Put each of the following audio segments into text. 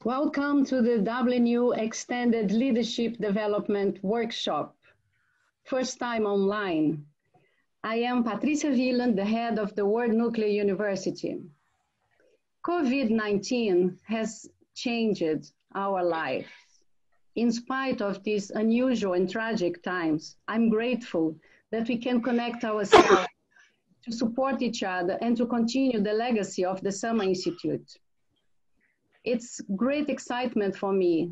Welcome to the WNU Extended Leadership Development Workshop, first time online. I am Patricia Wieland, the head of the World Nuclear University. COVID-19 has changed our lives. In spite of these unusual and tragic times, I'm grateful that we can connect ourselves to support each other and to continue the legacy of the Summer Institute. It's great excitement for me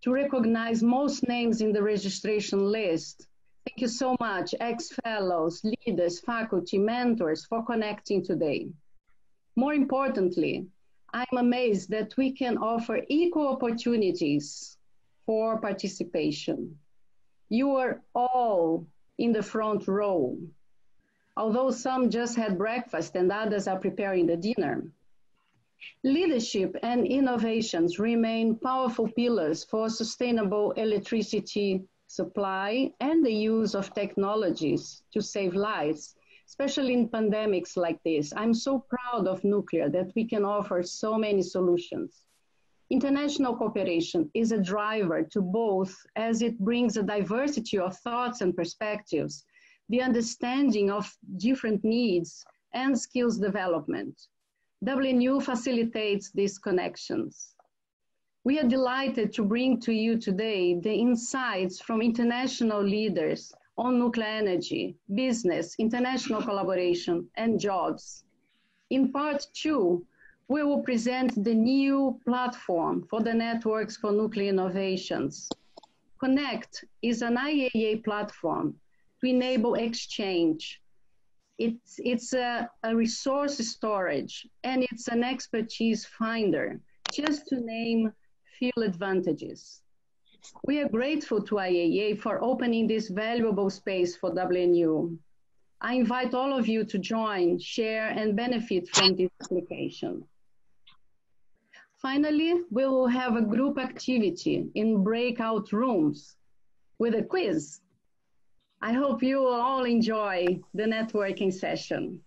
to recognize most names in the registration list. Thank you so much, ex-fellows, leaders, faculty, mentors for connecting today. More importantly, I'm amazed that we can offer equal opportunities for participation. You are all in the front row, although some just had breakfast and others are preparing the dinner. Leadership and innovations remain powerful pillars for sustainable electricity supply and the use of technologies to save lives, especially in pandemics like this. I'm so proud of nuclear that we can offer so many solutions. International cooperation is a driver to both, as it brings a diversity of thoughts and perspectives, the understanding of different needs and skills development. WNU facilitates these connections. We are delighted to bring to you today the insights from international leaders on nuclear energy, business, international collaboration, and jobs. In part 2, we will present the new platform for the Networks for Nuclear Innovations. CONNECT is an IAEA platform to enable exchange. It's a resource storage, and it's an expertise finder, just to name few advantages. We are grateful to IAEA for opening this valuable space for WNU. I invite all of you to join, share, and benefit from this application. Finally, we will have a group activity in breakout rooms with a quiz. I hope you will all enjoy the networking session.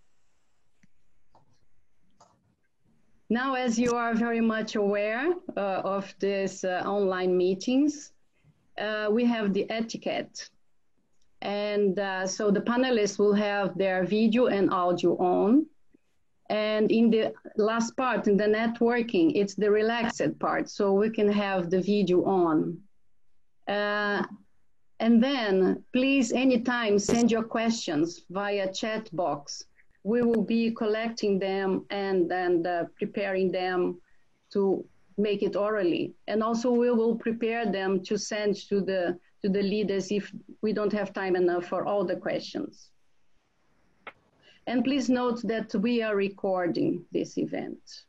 Now, as you are very much aware of these online meetings, we have the etiquette. And so the panelists will have their video and audio on. And in the last part, in the networking, it's the relaxed part, so we can have the video on. And then, please, anytime, send your questions via chat box. We will be collecting them and preparing them to make it orally. And also, we will prepare them to send to the leaders if we don't have time enough for all the questions. And please note that we are recording this event.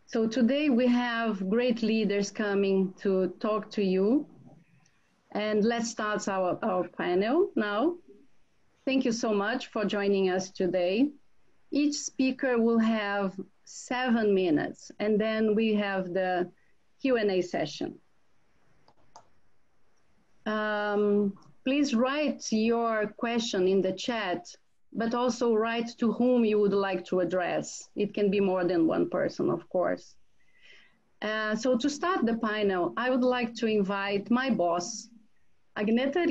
So today we have great leaders coming to talk to you. And let's start our panel now. Thank you so much for joining us today. Each speaker will have 7 minutes, and then we have the Q&A session. Please write your question in the chat, but also write to whom you would like to address. It can be more than one person, of course. So to start the panel, I would like to invite my boss, Agneta.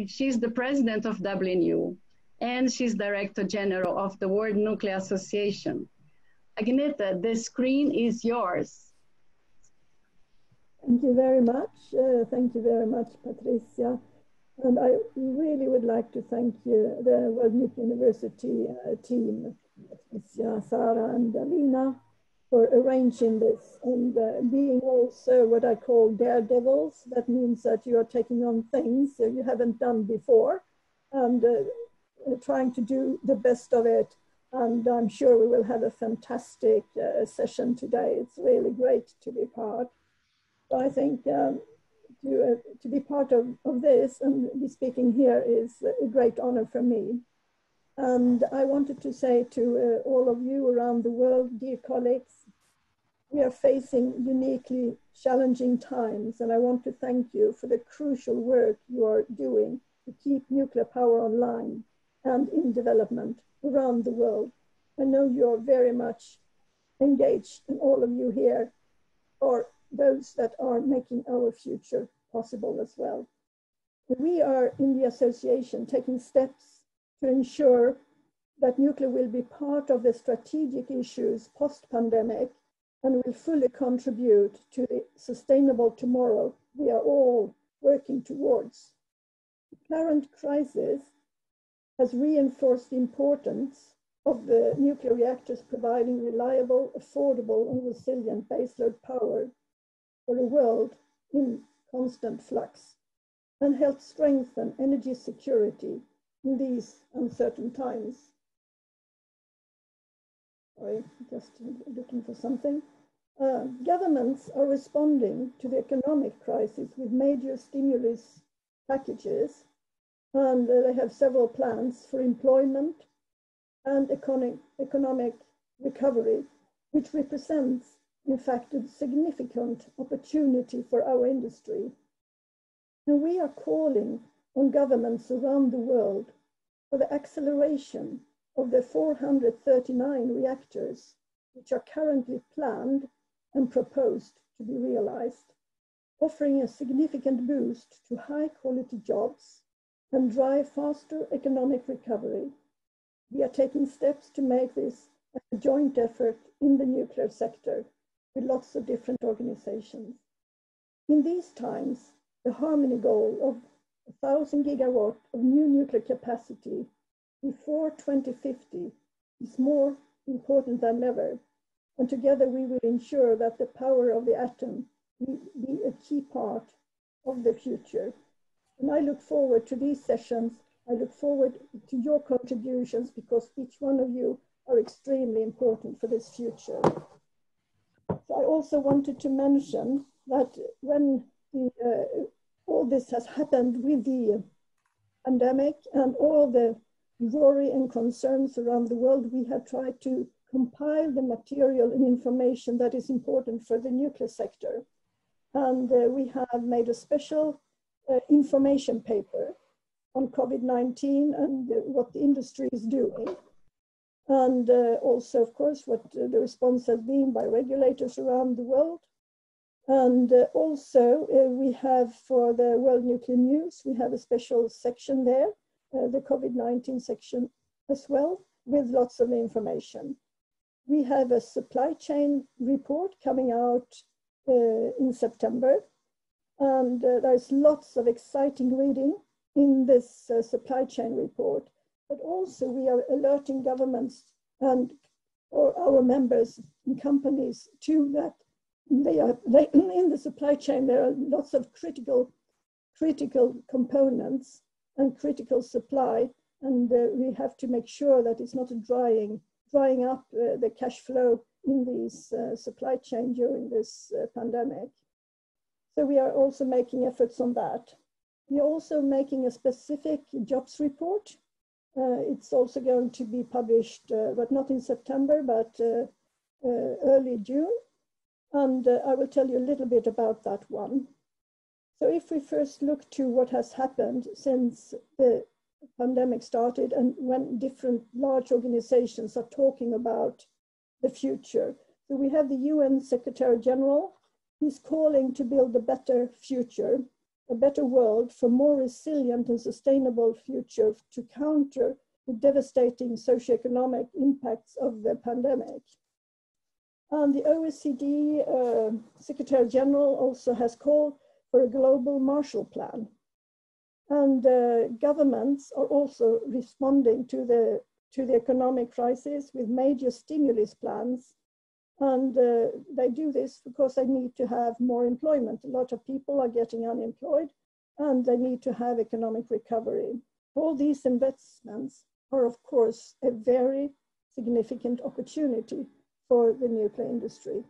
She's the president of WNU, and she's director general of the World Nuclear Association. Agneta, the screen is yours. Thank you very much. Thank you very much, Patricia. And I really would like to thank you, the World Nuclear University team, Patricia, Sarah, and Alina, for arranging this and being also what I call daredevils. That means that you are taking on things that you haven't done before and trying to do the best of it. And I'm sure we will have a fantastic session today. It's really great to be part. So I think to be part of this and be speaking here is a great honor for me. And I wanted to say to all of you around the world, dear colleagues, we are facing uniquely challenging times, and I want to thank you for the crucial work you are doing to keep nuclear power online and in development around the world. I know you are very much engaged, and all of you here are those that are making our future possible as well. We are in the association taking steps to ensure that nuclear will be part of the strategic issues post-pandemic and will fully contribute to the sustainable tomorrow we are all working towards. The current crisis has reinforced the importance of the nuclear reactors providing reliable, affordable, and resilient baseload power for a world in constant flux, and helped strengthen energy security in these uncertain times. Sorry, just looking for something. Governments are responding to the economic crisis with major stimulus packages, and they have several plans for employment and economic recovery, which represents, in fact, a significant opportunity for our industry. And we are calling on governments around the world for the acceleration of the 439 reactors, which are currently planned and proposed to be realized, offering a significant boost to high-quality jobs and drive faster economic recovery. We are taking steps to make this a joint effort in the nuclear sector with lots of different organizations. In these times, the Harmony goal of 1,000 gigawatt of new nuclear capacity before 2050 is more important than ever. And together we will ensure that the power of the atom will be a key part of the future. And I look forward to these sessions. I look forward to your contributions because each one of you are extremely important for this future. So I also wanted to mention that when all this has happened with the pandemic and all the worry and concerns around the world, we have tried to compile the material and information that is important for the nuclear sector. And we have made a special information paper on COVID-19 and what the industry is doing. And also, of course, what the response has been by regulators around the world. And also, we have for the World Nuclear News, we have a special section there, the COVID-19 section as well, with lots of information. We have a supply chain report coming out in September. And there's lots of exciting reading in this supply chain report. But also we are alerting governments and or our members and companies to that they in the supply chain, there are lots of critical components and critical supply. And we have to make sure that it's not drying up the cash flow in these supply chain during this pandemic. So we are also making efforts on that. We are also making a specific jobs report. It's also going to be published, but not in September, but early June. And I will tell you a little bit about that one. So if we first look to what has happened since the pandemic started and when different large organizations are talking about the future. So we have the UN Secretary General. He's calling to build a better future, a better world for more resilient and sustainable future to counter the devastating socioeconomic impacts of the pandemic. And the OECD Secretary General also has called for a global Marshall Plan. And governments are also responding to the economic crisis with major stimulus plans. And they do this because they need to have more employment. A lot of people are getting unemployed and they need to have economic recovery. All these investments are, of course, a very significant opportunity for the nuclear industry.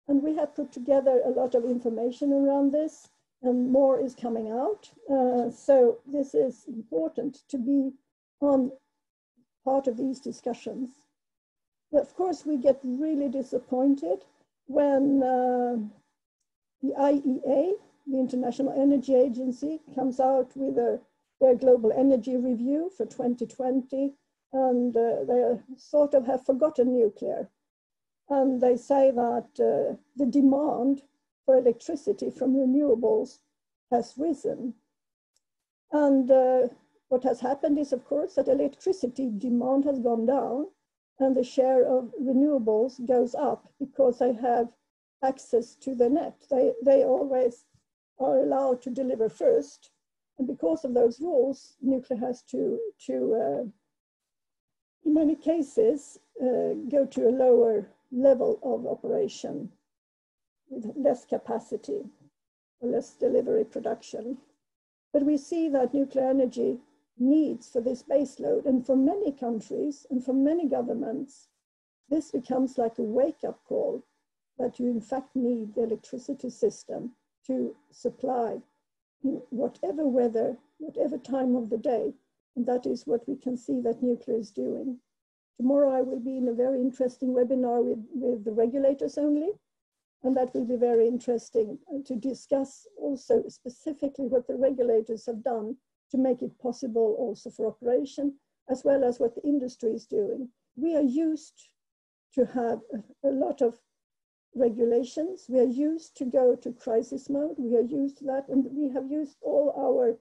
And we have put together a lot of information around this and more is coming out. So this is important to be on part of these discussions. But of course, we get really disappointed when the IEA, the International Energy Agency, comes out with their global energy review for 2020, and they sort of have forgotten nuclear. And they say that the demand for electricity from renewables has risen. And what has happened is, of course, that electricity demand has gone down and the share of renewables goes up because they have access to the net. They always are allowed to deliver first. And because of those rules, nuclear has to in many cases, go to a lower level of operation with less capacity, less delivery production. But we see that nuclear energy needs for this baseload, and for many countries and for many governments, this becomes like a wake-up call that you in fact need the electricity system to supply in whatever weather, whatever time of the day. And that is what we can see that nuclear is doing. Tomorrow I will be in a very interesting webinar with the regulators only, and that will be very interesting to discuss also specifically what the regulators have done to make it possible also for operation, as well as what the industry is doing. We are used to have a lot of regulations. We are used to go to crisis mode. We are used to that, and we have used all our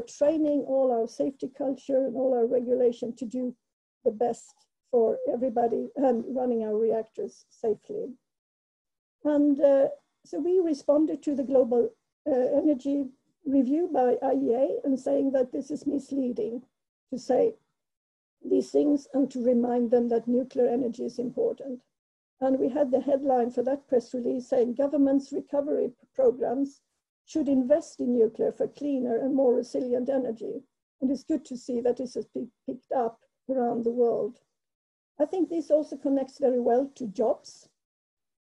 training, all our safety culture, and all our regulation to do the best for everybody and running our reactors safely. And so we responded to the global energy review by IAEA and saying that this is misleading to say these things and to remind them that nuclear energy is important. And we had the headline for that press release saying governments' recovery programs should invest in nuclear for cleaner and more resilient energy. And it's good to see that this has been picked up around the world. I think this also connects very well to jobs.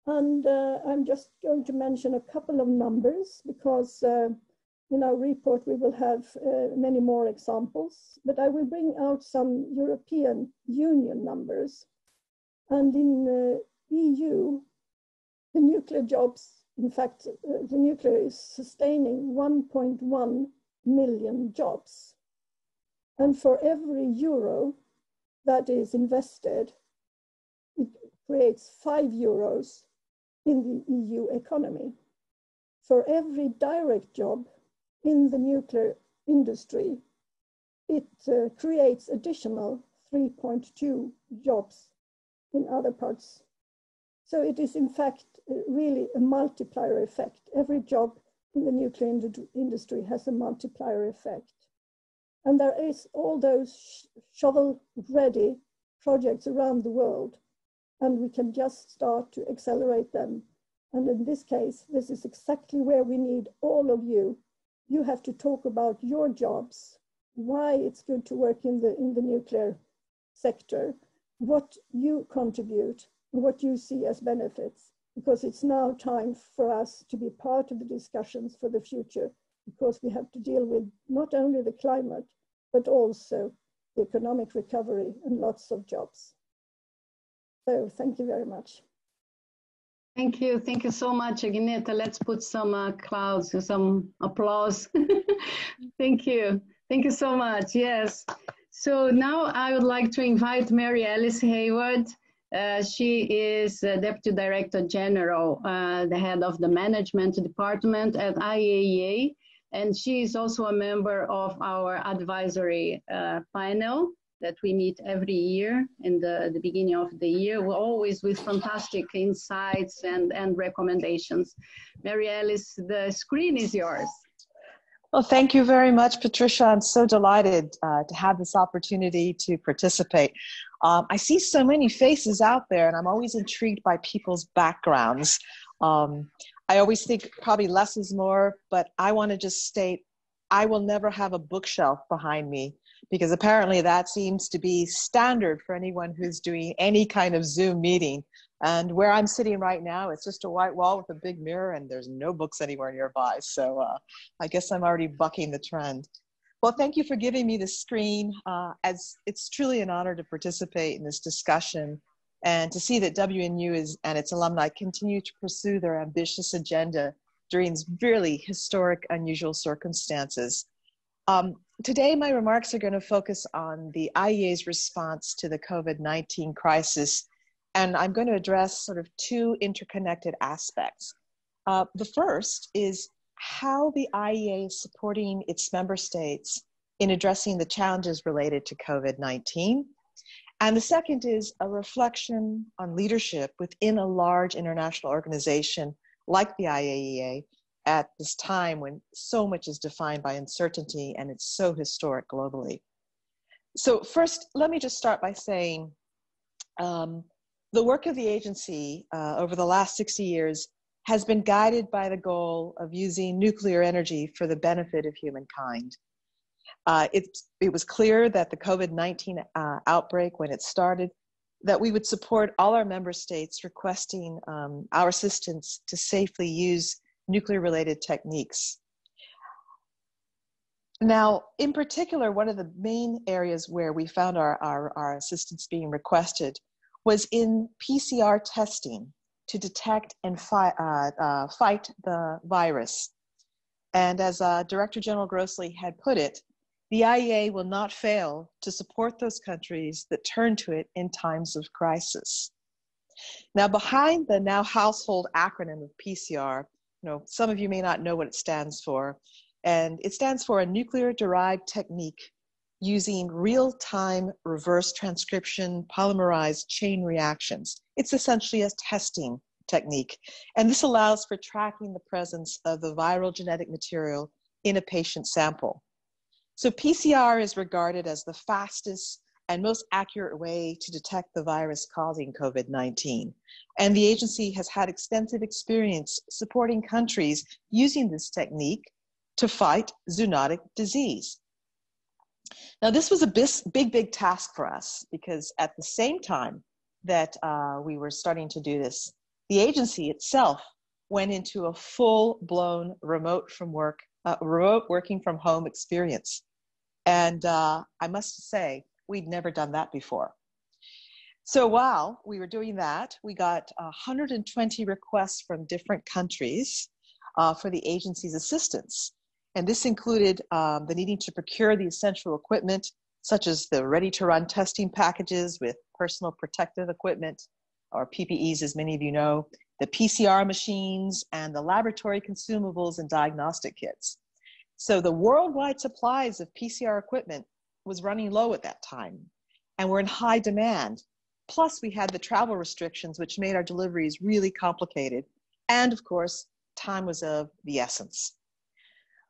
And I'm just going to mention a couple of numbers because in our report we will have many more examples, but I will bring out some European Union numbers. And in EU, the nuclear jobs, in fact, the nuclear is sustaining 1.1 million jobs. And for every euro that is invested, it creates 5 euros in the EU economy. For every direct job in the nuclear industry, it creates additional 3.2 jobs in other parts. So it is in fact really a multiplier effect. Every job in the nuclear industry has a multiplier effect. And there is all those shovel-ready projects around the world, and we can just start to accelerate them. And in this case, this is exactly where we need all of you. You have to talk about your jobs, why it's good to work in the nuclear sector, what you contribute, what you see as benefits, because it's now time for us to be part of the discussions for the future, because we have to deal with not only the climate, but also the economic recovery and lots of jobs. So thank you very much. Thank you so much, Agneta. Let's put some clouds, some applause. Thank you so much, yes. So now I would like to invite Mary Alice Hayward. She is Deputy Director General, the head of the Management Department at IAEA, and she is also a member of our advisory panel that we meet every year in the beginning of the year. We're always with fantastic insights and recommendations. Mary Alice, the screen is yours. Well, thank you very much, Patricia. I'm so delighted to have this opportunity to participate. I see so many faces out there, and I'm always intrigued by people's backgrounds. I always think probably less is more, but I want to just state, I will never have a bookshelf behind me, because apparently that seems to be standard for anyone who's doing any kind of Zoom meeting. And where I'm sitting right now, it's just a white wall with a big mirror, and there's no books anywhere nearby. So I guess I'm already bucking the trend. Well, thank you for giving me the screen. As it's truly an honor to participate in this discussion and to see that WNU and its alumni continue to pursue their ambitious agenda during really historic, unusual circumstances. Today, my remarks are going to focus on the IAEA's response to the COVID-19 crisis And I'm going to address sort of two interconnected aspects. The first is how the IEA is supporting its member states in addressing the challenges related to COVID-19. And the second is a reflection on leadership within a large international organization like the IAEA at this time when so much is defined by uncertainty and it's so historic globally. So first, let me just start by saying the work of the agency over the last 60 years has been guided by the goal of using nuclear energy for the benefit of humankind. It was clear that the COVID-19 outbreak, when it started, that we would support all our member states requesting our assistance to safely use nuclear-related techniques. Now, in particular, one of the main areas where we found our assistance being requested was in PCR testing to detect and fight the virus. And as Director General Grossley had put it, the IEA will not fail to support those countries that turn to it in times of crisis. Now, behind the now household acronym of PCR, some of you may not know what it stands for, and it stands for a nuclear-derived technique using real-time reverse transcription polymerized chain reactions. It's essentially a testing technique, and this allows for tracking the presence of the viral genetic material in a patient sample. So PCR is regarded as the fastest and most accurate way to detect the virus causing COVID-19. And the agency has had extensive experience supporting countries using this technique to fight zoonotic disease. Now, this was a big task for us because at the same time that we were starting to do this, the agency itself went into a full-blown remote working from home experience. And I must say, we'd never done that before. So while we were doing that, we got 120 requests from different countries for the agency's assistance. And this included the needing to procure the essential equipment, such as the ready-to-run testing packages with personal protective equipment, or PPEs, as many of you know, the PCR machines, and the laboratory consumables and diagnostic kits. So the worldwide supplies of PCR equipment was running low at that time, and were in high demand. Plus, we had the travel restrictions, which made our deliveries really complicated. And of course, time was of the essence.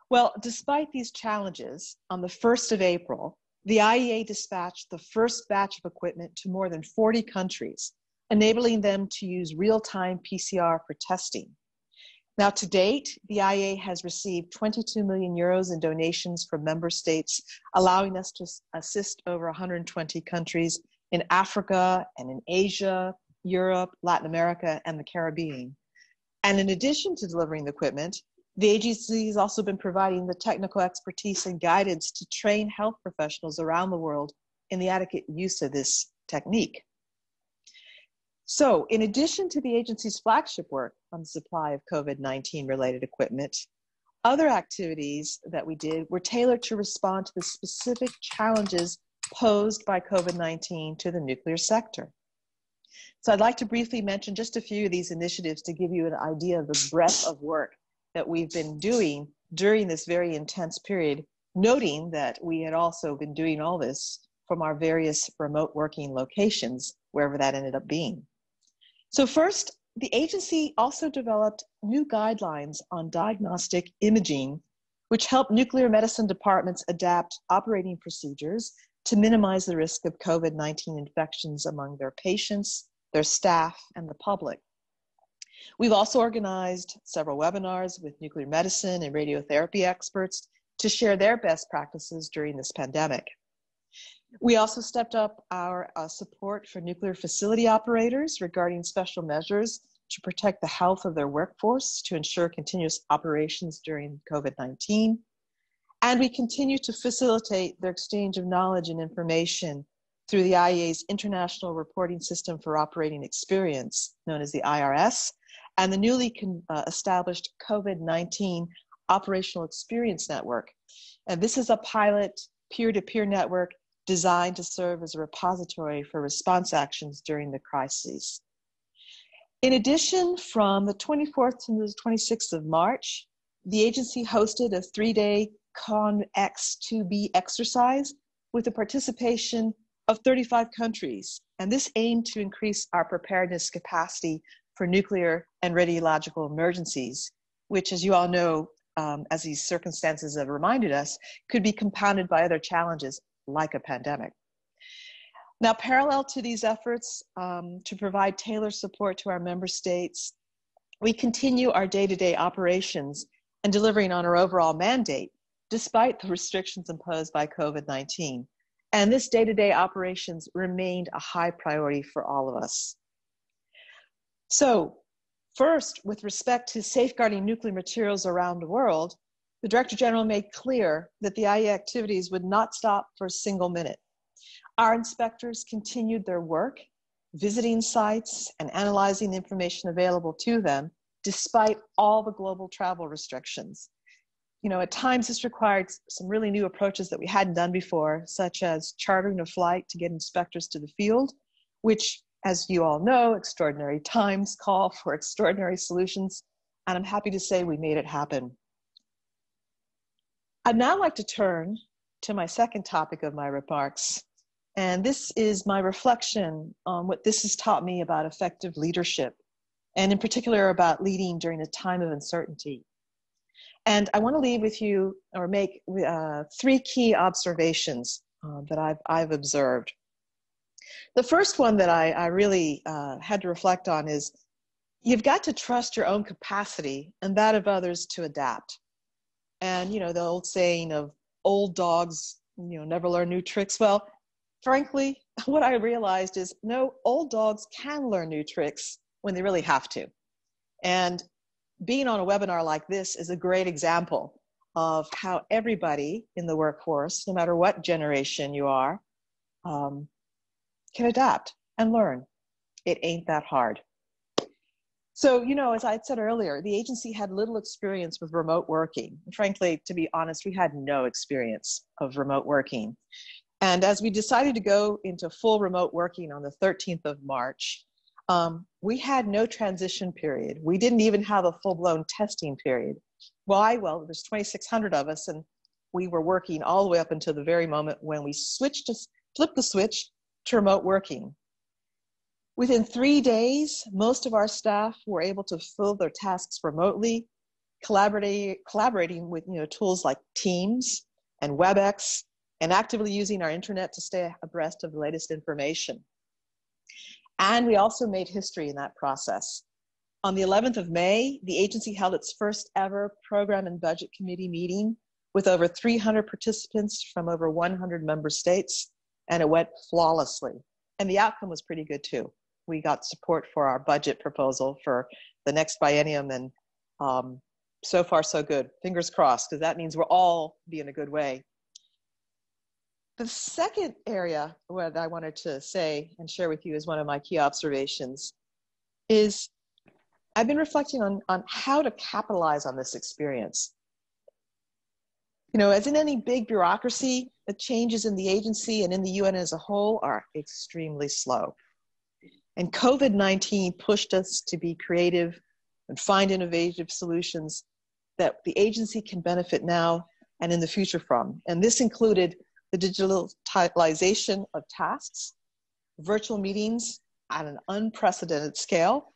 Well, despite these challenges, on the 1st of April, the IEA dispatched the first batch of equipment to more than 40 countries, enabling them to use real-time PCR for testing. Now, to date, the IEA has received 22 million euros in donations from member states, allowing us to assist over 120 countries in Africa and in Asia, Europe, Latin America, and the Caribbean. And in addition to delivering the equipment, the agency has also been providing the technical expertise and guidance to train health professionals around the world in the adequate use of this technique. So, in addition to the agency's flagship work on the supply of COVID-19 related equipment, other activities that we did were tailored to respond to the specific challenges posed by COVID-19 to the nuclear sector. So I'd like to briefly mention just a few of these initiatives to give you an idea of the breadth of work that we've been doing during this very intense period, noting that we had also been doing all this from our various remote working locations, wherever that ended up being. So first, the agency also developed new guidelines on diagnostic imaging, which help nuclear medicine departments adapt operating procedures to minimize the risk of COVID-19 infections among their patients, their staff, and the public. We've also organized several webinars with nuclear medicine and radiotherapy experts to share their best practices during this pandemic. We also stepped up our support for nuclear facility operators regarding special measures to protect the health of their workforce to ensure continuous operations during COVID-19. And we continue to facilitate their exchange of knowledge and information through the IEA's International Reporting System for Operating Experience, known as the IRS, and the newly established COVID-19 Operational Experience Network. And this is a pilot peer-to-peer network designed to serve as a repository for response actions during the crises. In addition, from the 24th to the 26th of March, the agency hosted a 3-day CONX2B exercise with the participation of 35 countries. And this aimed to increase our preparedness capacity for nuclear and radiological emergencies, which, as you all know, as these circumstances have reminded us, could be compounded by other challenges like a pandemic. Now, parallel to these efforts to provide tailored support to our member states, we continue our day-to-day operations and delivering on our overall mandate, despite the restrictions imposed by COVID-19. And this day-to-day operations remained a high priority for all of us. So, first, with respect to safeguarding nuclear materials around the world, the Director General made clear that the IAEA activities would not stop for a single minute. Our inspectors continued their work, visiting sites and analyzing the information available to them, despite all the global travel restrictions. You know, at times this required some really new approaches that we hadn't done before, such as chartering a flight to get inspectors to the field, which, as you all know, extraordinary times call for extraordinary solutions, and I'm happy to say we made it happen. I'd now like to turn to my second topic of my remarks, and this is my reflection on what this has taught me about effective leadership, and in particular about leading during a time of uncertainty. And I want to leave with you, or make 3 key observations that I've observed. The first one that I really had to reflect on is you've got to trust your own capacity and that of others to adapt. And, you know, the old saying of old dogs, you know, never learn new tricks. Well, frankly, what I realized is no, old dogs can learn new tricks when they really have to. And being on a webinar like this is a great example of how everybody in the workforce, no matter what generation you are, can adapt and learn. It ain't that hard. So, you know, as I had said earlier, the agency had little experience with remote working. Frankly, to be honest, we had no experience of remote working. And as we decided to go into full remote working on the 13th of March, we had no transition period. We didn't even have a full-blown testing period. Why? Well, there's 2,600 of us, and we were working all the way up until the very moment when we flipped the switch to remote working. Within 3 days, most of our staff were able to fill their tasks remotely, collaborating with tools like Teams and WebEx, and actively using our internet to stay abreast of the latest information. And we also made history in that process. On the 11th of May, the agency held its first ever Program and Budget Committee meeting with over 300 participants from over 100 member states, and it went flawlessly. And the outcome was pretty good too. We got support for our budget proposal for the next biennium, and so far so good. Fingers crossed, because that means we'll all be in a good way. The second area that I wanted to say and share with you as one of my key observations is I've been reflecting on how to capitalize on this experience. You know, as in any big bureaucracy, the changes in the agency and in the UN as a whole are extremely slow. And COVID-19 pushed us to be creative and find innovative solutions that the agency can benefit now and in the future from. And this included the digitalization of tasks, virtual meetings at an unprecedented scale,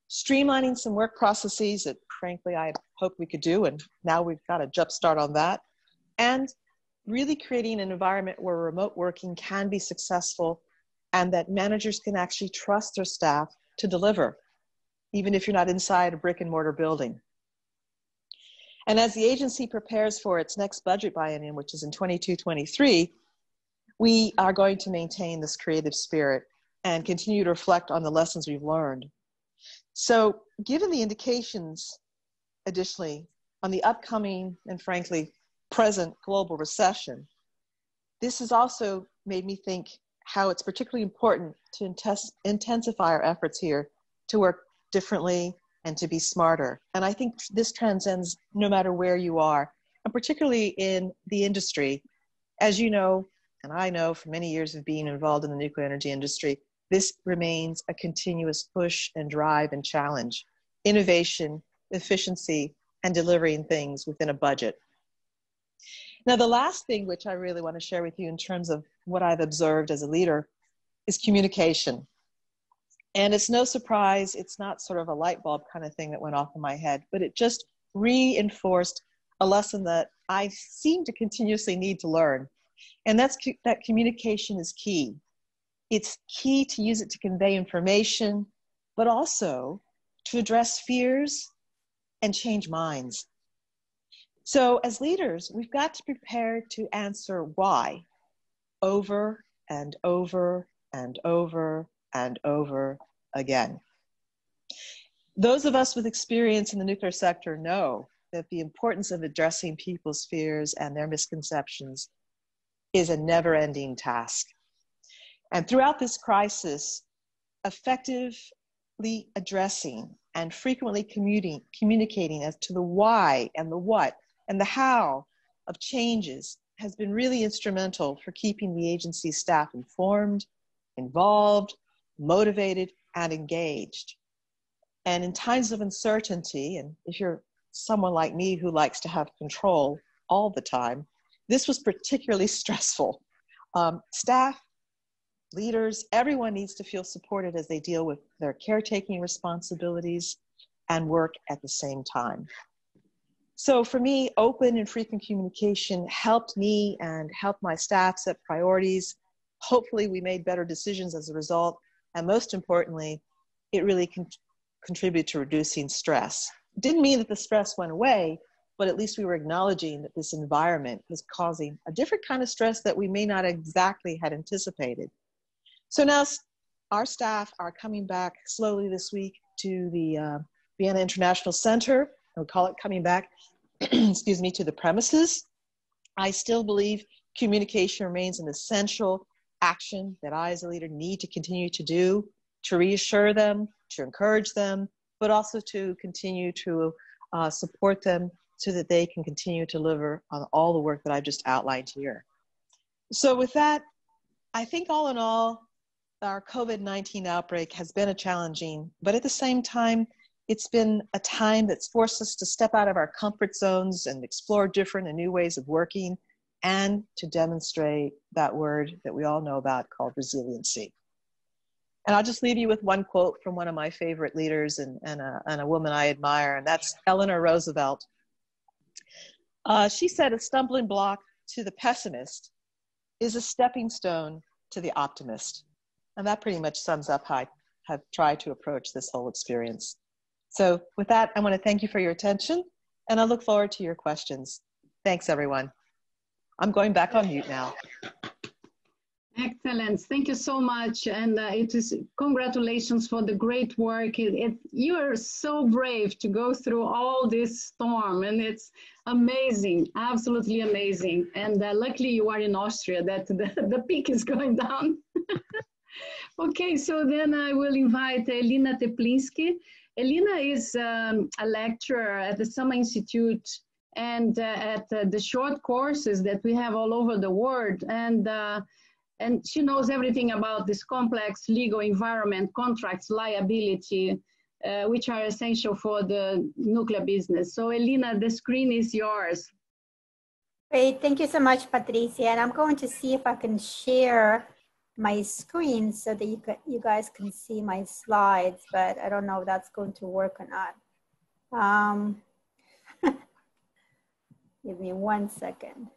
streamlining some work processes that frankly I hoped we could do, and now we've got a jump start on that, and really creating an environment where remote working can be successful and that managers can actually trust their staff to deliver, even if you're not inside a brick and mortar building. And as the agency prepares for its next budget biennium, which is in 22-23, we are going to maintain this creative spirit and continue to reflect on the lessons we've learned. So given the indications, additionally, on the upcoming and frankly present global recession, this has also made me think how it's particularly important to intensify our efforts here to work differently and to be smarter. And I think this transcends no matter where you are, and particularly in the industry. As you know, and I know from many years of being involved in the nuclear energy industry, this remains a continuous push and drive and challenge. Innovation, efficiency, and delivering things within a budget. Now, the last thing which I really want to share with you in terms of what I've observed as a leader is communication. And it's no surprise, it's not sort of a light bulb kind of thing that went off in my head, but it just reinforced a lesson that I seem to continuously need to learn. And that's that communication is key. It's key to use it to convey information, but also to address fears and change minds. So as leaders, we've got to prepare to answer why over and over and over and over again. Those of us with experience in the nuclear sector know that the importance of addressing people's fears and their misconceptions is a never-ending task. And throughout this crisis, effectively addressing and frequently communicating as to the why and the what and the how of changes has been really instrumental for keeping the agency staff informed, involved, motivated, and engaged. And in times of uncertainty, and if you're someone like me who likes to have control all the time, this was particularly stressful. Staff, leaders, everyone needs to feel supported as they deal with their caretaking responsibilities and work at the same time. So for me, open and frequent communication helped me and helped my staff set priorities. Hopefully we made better decisions as a result. And most importantly, it really contributed to reducing stress. It didn't mean that the stress went away, but at least we were acknowledging that this environment was causing a different kind of stress that we may not exactly had anticipated. So now our staff are coming back slowly this week to the Vienna International Center. We call it coming back, excuse me, to the premises. I still believe communication remains an essential action that I as a leader need to continue to do, to reassure them, to encourage them, but also to continue to support them so that they can continue to deliver on all the work that I've just outlined here. So with that, I think all in all, our COVID-19 outbreak has been a challenging, but at the same time, it's been a time that's forced us to step out of our comfort zones and explore different and new ways of working and to demonstrate that word that we all know about called resiliency. And I'll just leave you with one quote from one of my favorite leaders and a woman I admire, and that's Eleanor Roosevelt. She said, "A stumbling block to the pessimist is a stepping stone to the optimist." And that pretty much sums up how I have tried to approach this whole experience. So with that, I want to thank you for your attention, and I look forward to your questions. Thanks, everyone. I'm going back on mute now. Excellent. Thank you so much. And it is congratulations for the great work. You are so brave to go through all this storm, and it's amazing, absolutely amazing. And luckily you are in Austria, that the peak is going down. Okay, so then I will invite Elina Teplinsky. Elina is a lecturer at the Summer Institute and at the short courses that we have all over the world. And she knows everything about this complex legal environment, contracts, liability, which are essential for the nuclear business. So Elina, the screen is yours. Great, thank you so much, Patricia. And I'm going to see if I can share my screen so that you guys can see my slides, but I don't know if that's going to work or not. Give me 1 second.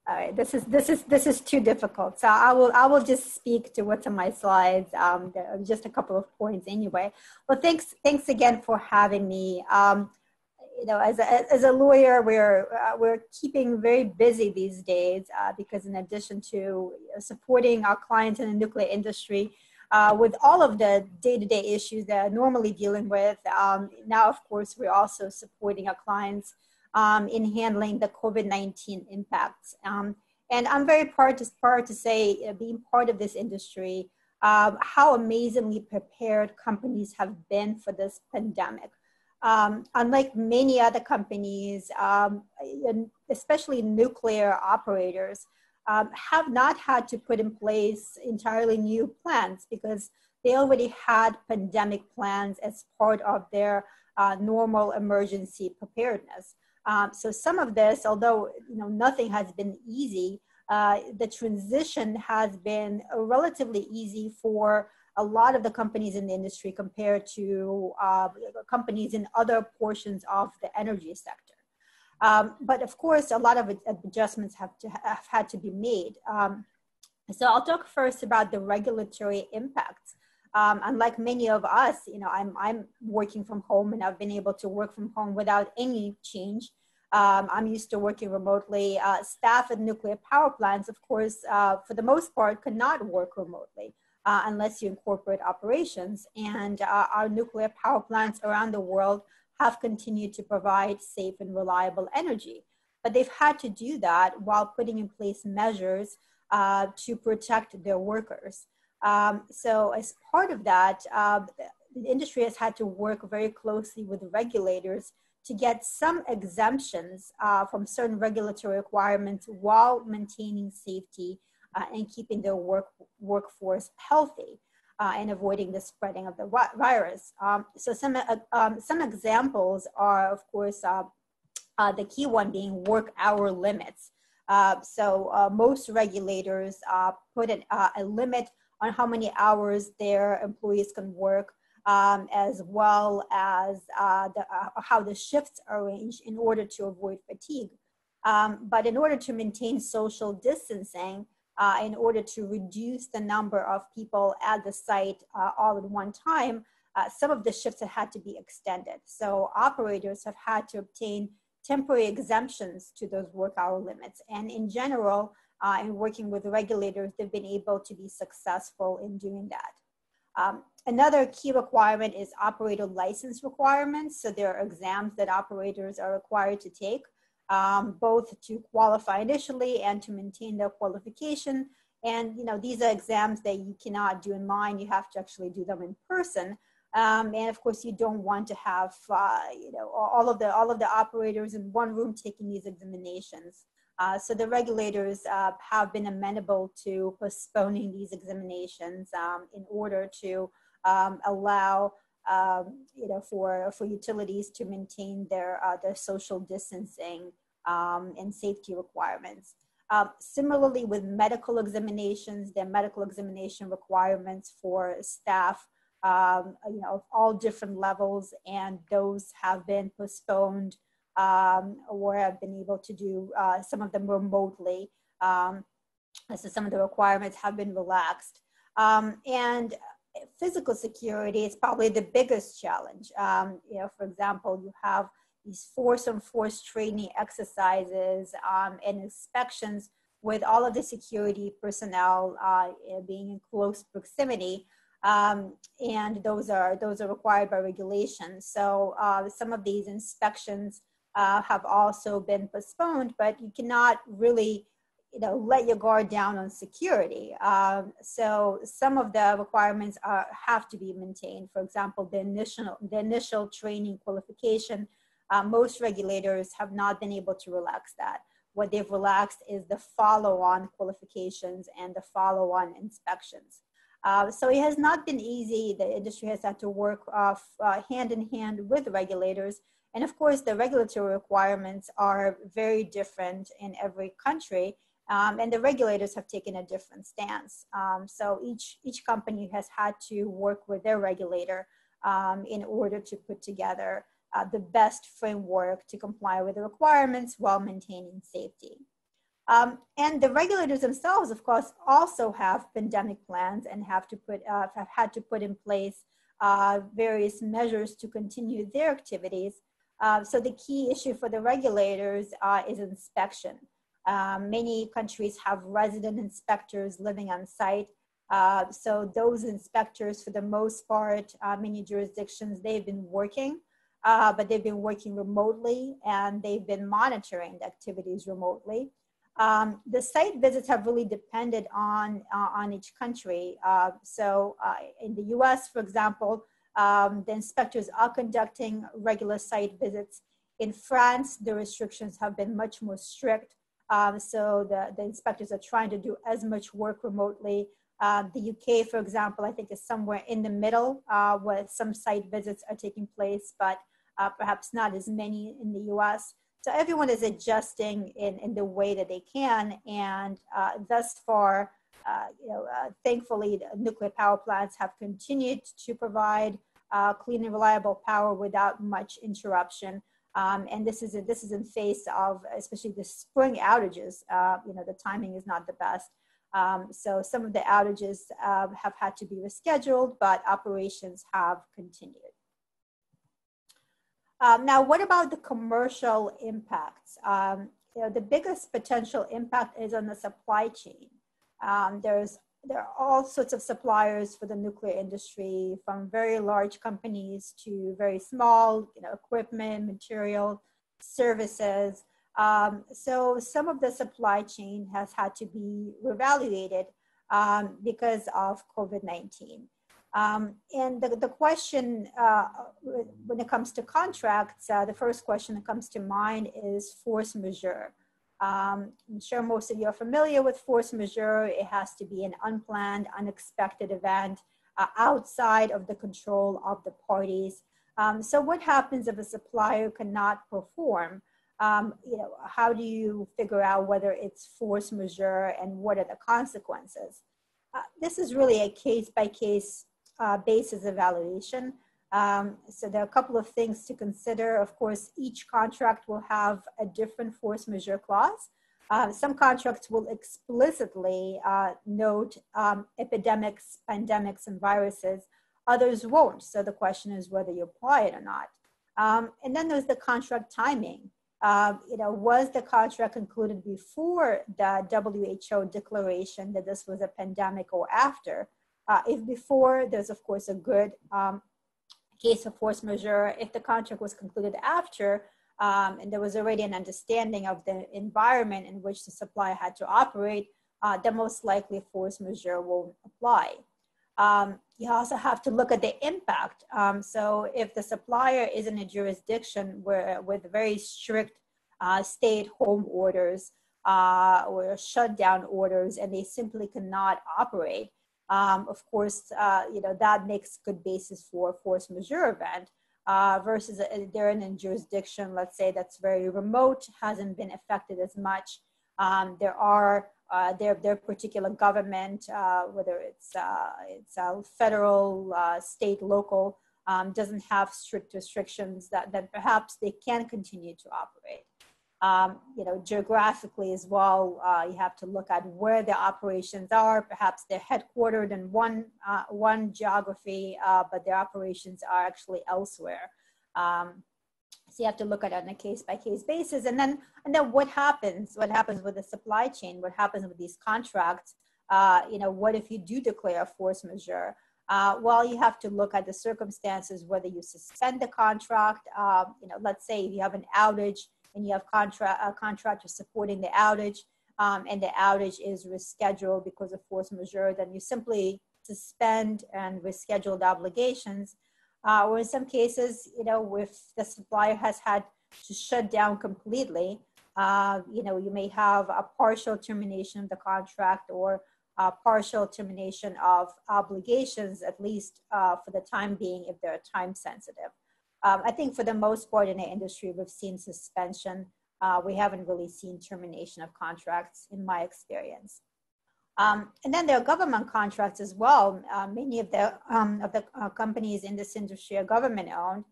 All right, this is too difficult. So I will just speak to what's on my slides. There are just a couple of points anyway. Well, thanks again for having me. You know, as a lawyer, we're keeping very busy these days because in addition to supporting our clients in the nuclear industry with all of the day-to-day issues that are normally dealing with, now of course we're also supporting our clients in handling the COVID-19 impacts. And I'm very proud to say, being part of this industry, how amazingly prepared companies have been for this pandemic. Unlike many other companies, especially nuclear operators, have not had to put in place entirely new plans because they already had pandemic plans as part of their normal emergency preparedness. So some of this, although nothing has been easy, the transition has been relatively easy for a lot of the companies in the industry compared to companies in other portions of the energy sector. But of course, a lot of adjustments have had to be made. So I'll talk first about the regulatory impacts. Unlike many of us, I'm working from home and I've been able to work from home without any change. I'm used to working remotely. Staff at nuclear power plants, of course, for the most part, cannot work remotely unless you incorporate operations. And our nuclear power plants around the world have continued to provide safe and reliable energy. But they've had to do that while putting in place measures to protect their workers. So as part of that, the industry has had to work very closely with regulators to get some exemptions from certain regulatory requirements while maintaining safety and keeping their workforce healthy and avoiding the spreading of the virus. So some examples are, of course, the key one being work hour limits. So most regulators put a limit on how many hours their employees can work, as well as how the shifts are arranged in order to avoid fatigue. But in order to maintain social distancing, in order to reduce the number of people at the site all at one time, some of the shifts have had to be extended. So operators have had to obtain temporary exemptions to those work hour limits. And in general, in working with the regulators, they've been able to be successful in doing that. Another key requirement is operator license requirements. So there are exams that operators are required to take, both to qualify initially and to maintain their qualification. And these are exams that you cannot do online. You have to actually do them in person. And of course, you don't want to have all of the operators in one room taking these examinations. So the regulators have been amenable to postponing these examinations in order to allow for utilities to maintain their social distancing and safety requirements. Similarly, with medical examinations, there are medical examination requirements for staff, of all different levels, and those have been postponed or have been able to do some of them remotely. So some of the requirements have been relaxed. And physical security is probably the biggest challenge. For example, you have these force-on-force training exercises and inspections with all of the security personnel being in close proximity. And those are required by regulation. So some of these inspections have also been postponed, but you cannot really let your guard down on security. So some of the requirements have to be maintained. For example, the initial training qualification, most regulators have not been able to relax that. What they've relaxed is the follow-on qualifications and the follow-on inspections. So it has not been easy. The industry has had to work hand in hand with regulators. And of course, the regulatory requirements are very different in every country. And the regulators have taken a different stance. So each company has had to work with their regulator in order to put together the best framework to comply with the requirements while maintaining safety. And the regulators themselves, of course, also have pandemic plans and have had to put in place various measures to continue their activities. So the key issue for the regulators is inspection. Many countries have resident inspectors living on site. So those inspectors, for the most part, many jurisdictions, they've been working, but they've been working remotely and they've been monitoring the activities remotely. The site visits have really depended on each country. So in the US, for example, the inspectors are conducting regular site visits. In France, the restrictions have been much more strict. So the inspectors are trying to do as much work remotely. The UK, for example, I think is somewhere in the middle where some site visits are taking place, but perhaps not as many in the US. So everyone is adjusting in the way that they can. And thus far, thankfully, the nuclear power plants have continued to provide clean and reliable power without much interruption. And this is in face of, especially the spring outages. The timing is not the best. So some of the outages have had to be rescheduled, but operations have continued. Now, what about the commercial impacts? The biggest potential impact is on the supply chain. There are all sorts of suppliers for the nuclear industry, from very large companies to very small, equipment, material, services. So some of the supply chain has had to be reevaluated because of COVID-19. And the question, when it comes to contracts, the first question that comes to mind is force majeure. I'm sure most of you are familiar with force majeure. It has to be an unplanned, unexpected event outside of the control of the parties. So what happens if a supplier cannot perform? How do you figure out whether it's force majeure and what are the consequences? This is really a case-by-case basis evaluation. So there are a couple of things to consider. Of course, each contract will have a different force majeure clause. Some contracts will explicitly note epidemics, pandemics, and viruses. Others won't. So the question is whether you apply it or not. And then there's the contract timing. Was the contract concluded before the WHO declaration that this was a pandemic or after? If before, there's of course a good case of force majeure. If the contract was concluded after, and there was already an understanding of the environment in which the supplier had to operate, then most likely force majeure won't apply. You also have to look at the impact. So if the supplier is in a jurisdiction with very strict stay-at-home orders or shutdown orders, and they simply cannot operate, of course, that makes good basis for a force majeure event versus they're in a jurisdiction, let's say, that's very remote, hasn't been affected as much. Their particular government, whether it's federal, state, local, doesn't have strict restrictions that perhaps they can continue to operate. Geographically as well, you have to look at where the operations are. Perhaps they're headquartered in one geography, but their operations are actually elsewhere. So you have to look at it on a case-by-case basis. And then what happens? What happens with the supply chain? What happens with these contracts? What if you do declare a force majeure? Well, you have to look at the circumstances, whether you suspend the contract. Let's say you have an outage and you have contractors supporting the outage, and the outage is rescheduled because of force majeure, then you simply suspend and reschedule the obligations. Or in some cases, if the supplier has had to shut down completely, you may have a partial termination of the contract or a partial termination of obligations, at least for the time being, if they're time sensitive. I think for the most part in the industry, we've seen suspension. We haven't really seen termination of contracts in my experience. And then there are government contracts as well. Many of the companies in this industry are government owned.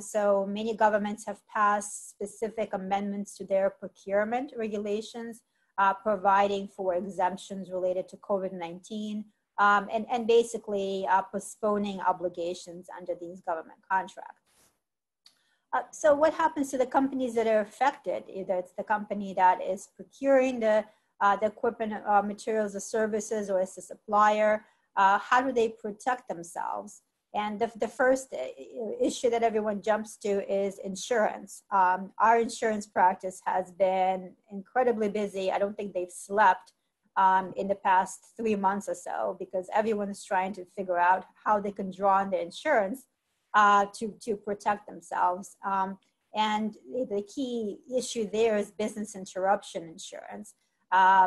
So many governments have passed specific amendments to their procurement regulations, providing for exemptions related to COVID-19, and basically postponing obligations under these government contracts. So what happens to the companies that are affected? Either it's the company that is procuring the equipment, materials, or services, or it's the supplier. How do they protect themselves? And the first issue that everyone jumps to is insurance. Our insurance practice has been incredibly busy. I don't think they've slept in the past 3 months or so, because everyone is trying to figure out how they can draw on their insurance to protect themselves. And the key issue there is business interruption insurance.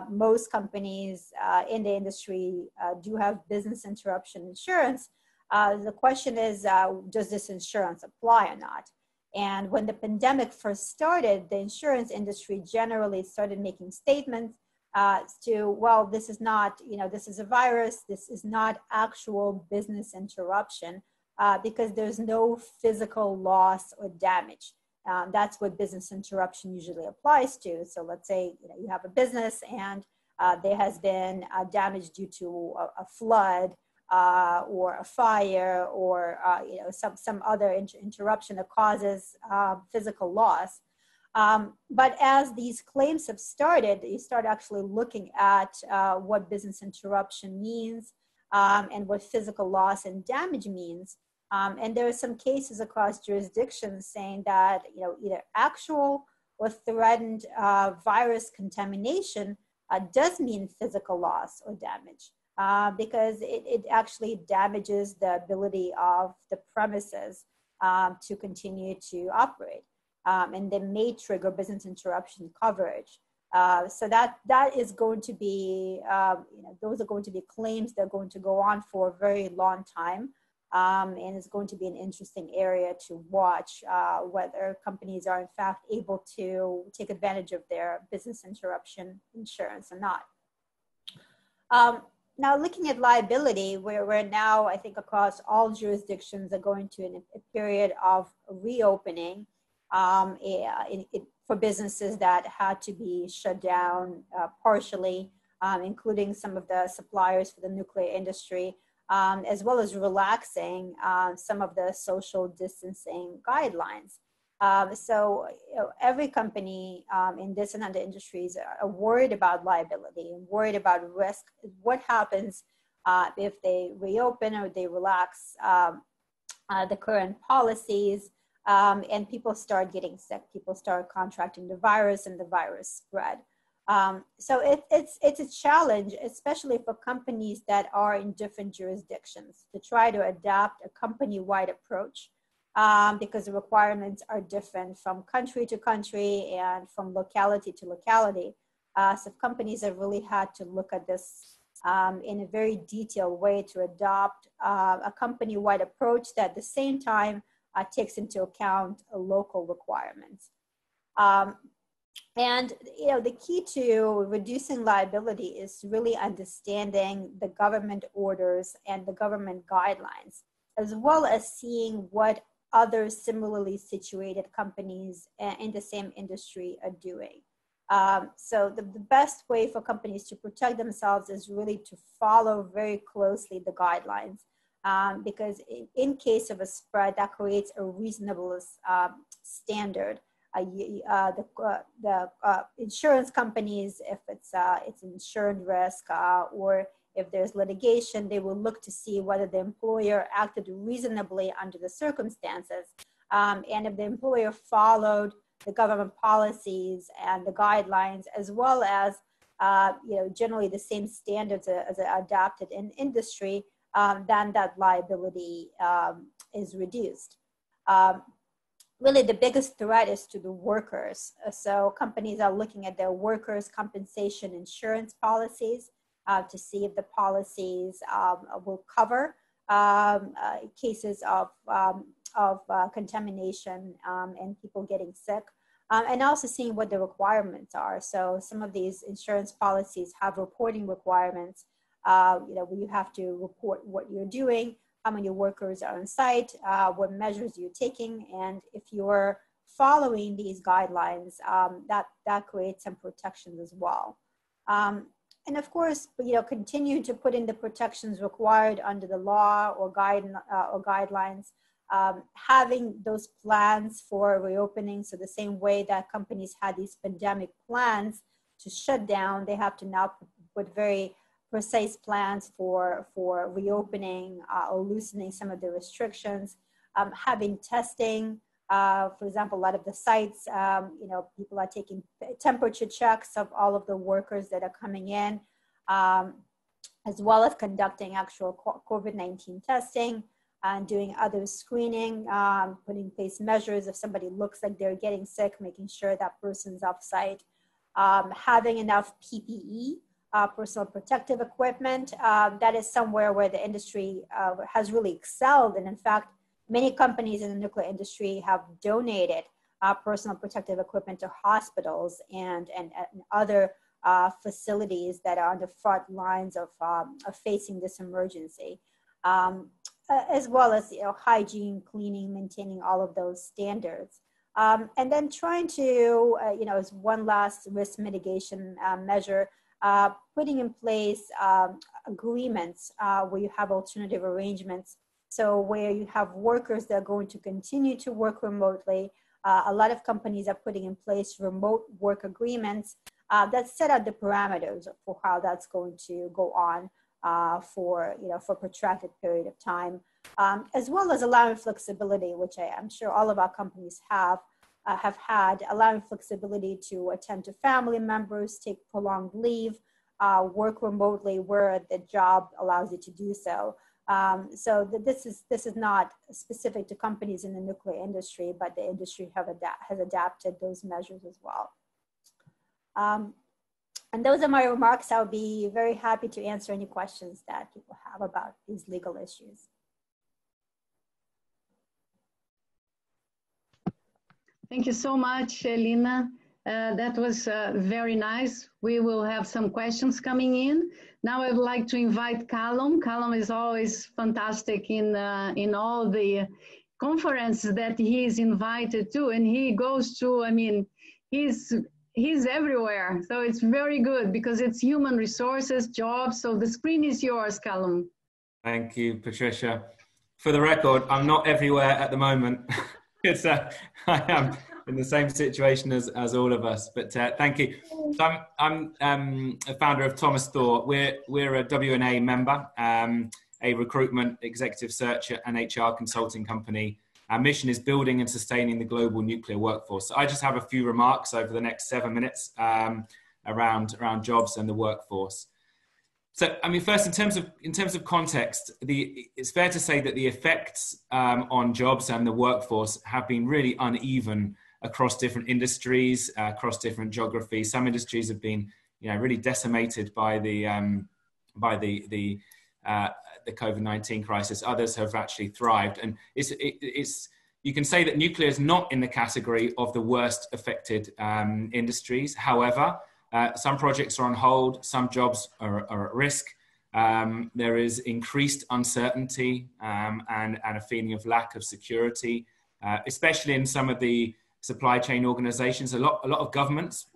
Most companies in the industry do have business interruption insurance. The question is, does this insurance apply or not? And when the pandemic first started, the insurance industry generally started making statements well, this is not, this is a virus, this is not actual business interruption because there's no physical loss or damage. That's what business interruption usually applies to. So let's say you have a business and there has been damage due to a flood or a fire or some other interruption that causes physical loss. But as these claims have started, you start actually looking at what business interruption means and what physical loss and damage means. And there are some cases across jurisdictions saying that either actual or threatened virus contamination does mean physical loss or damage because it actually damages the ability of the premises to continue to operate. And they may trigger business interruption coverage. So that is going to be, those are going to be claims that are going to go on for a very long time. And it's going to be an interesting area to watch whether companies are in fact able to take advantage of their business interruption insurance or not. Now looking at liability, we're now, I think across all jurisdictions are going to a period of reopening for businesses that had to be shut down partially, including some of the suppliers for the nuclear industry. As well as relaxing some of the social distancing guidelines. So every company in this and other industries are worried about liability and worried about risk. What happens if they reopen or they relax the current policies and people start getting sick, people start contracting the virus and the virus spread. So it's a challenge, especially for companies that are in different jurisdictions, to try to adapt a company-wide approach because the requirements are different from country to country and from locality to locality. So companies have really had to look at this in a very detailed way to adopt a company-wide approach that at the same time takes into account local requirements. And the key to reducing liability is really understanding the government orders and the government guidelines, as well as seeing what other similarly situated companies in the same industry are doing. So the best way for companies to protect themselves is really to follow very closely the guidelines, because in case of a spread, that creates a reasonable standard. The insurance companies, if it's insured risk or if there's litigation, they will look to see whether the employer acted reasonably under the circumstances. And if the employer followed the government policies and the guidelines, as well as generally the same standards as adopted in industry, then that liability is reduced. Really, the biggest threat is to the workers. So companies are looking at their workers' compensation insurance policies to see if the policies will cover cases of contamination and people getting sick, and also seeing what the requirements are. So some of these insurance policies have reporting requirements. Where you have to report what you're doing, how many workers are on site, what measures you're taking, and if you're following these guidelines, that creates some protections as well. And of course, continue to put in the protections required under the law or guidelines, having those plans for reopening. So the same way that companies had these pandemic plans to shut down, they have to now put very precise plans for reopening or loosening some of the restrictions, having testing. For example, a lot of the sites, people are taking temperature checks of all of the workers that are coming in, as well as conducting actual COVID-19 testing. and doing other screening, putting in place measures if somebody looks like they're getting sick, making sure that person's off site, having enough PPE, personal protective equipment. That is somewhere where the industry has really excelled. And in fact, many companies in the nuclear industry have donated personal protective equipment to hospitals and other facilities that are on the front lines of facing this emergency. As well as hygiene, cleaning, maintaining all of those standards. And then trying to, as one last risk mitigation measure, putting in place agreements where you have alternative arrangements. So where you have workers that are going to continue to work remotely, a lot of companies are putting in place remote work agreements that set out the parameters for how that's going to go on for a protracted period of time, as well as allowing flexibility, which I'm sure all of our companies have had, allowing flexibility to attend to family members, take prolonged leave, work remotely where the job allows you to do so. So this is not specific to companies in the nuclear industry, but the industry has adapted those measures as well. And those are my remarks. I'll be very happy to answer any questions that people have about these legal issues. Thank you so much, Elina. That was very nice. We will have some questions coming in. Now I would like to invite Callum. Callum is always fantastic in all the conferences that he is invited to, and he goes to, I mean, he's everywhere. So it's very good because it's human resources, jobs. So the screen is yours, Callum. Thank you, Patricia. For the record, I'm not everywhere at the moment. I am in the same situation as all of us, but thank you. So I'm a founder of Thomas Thor. We're a WNA member, a recruitment, executive search and HR consulting company. Our mission is building and sustaining the global nuclear workforce. So I just have a few remarks over the next 7 minutes around jobs and the workforce. So, I mean, first, in terms of context, it's fair to say that the effects on jobs and the workforce have been really uneven across different industries, across different geographies. Some industries have been, really decimated by the COVID-19 crisis. Others have actually thrived, and you can say that nuclear is not in the category of the worst affected industries. However, some projects are on hold, some jobs are at risk. There is increased uncertainty and a feeling of lack of security, especially in some of the supply chain organizations. A lot of governments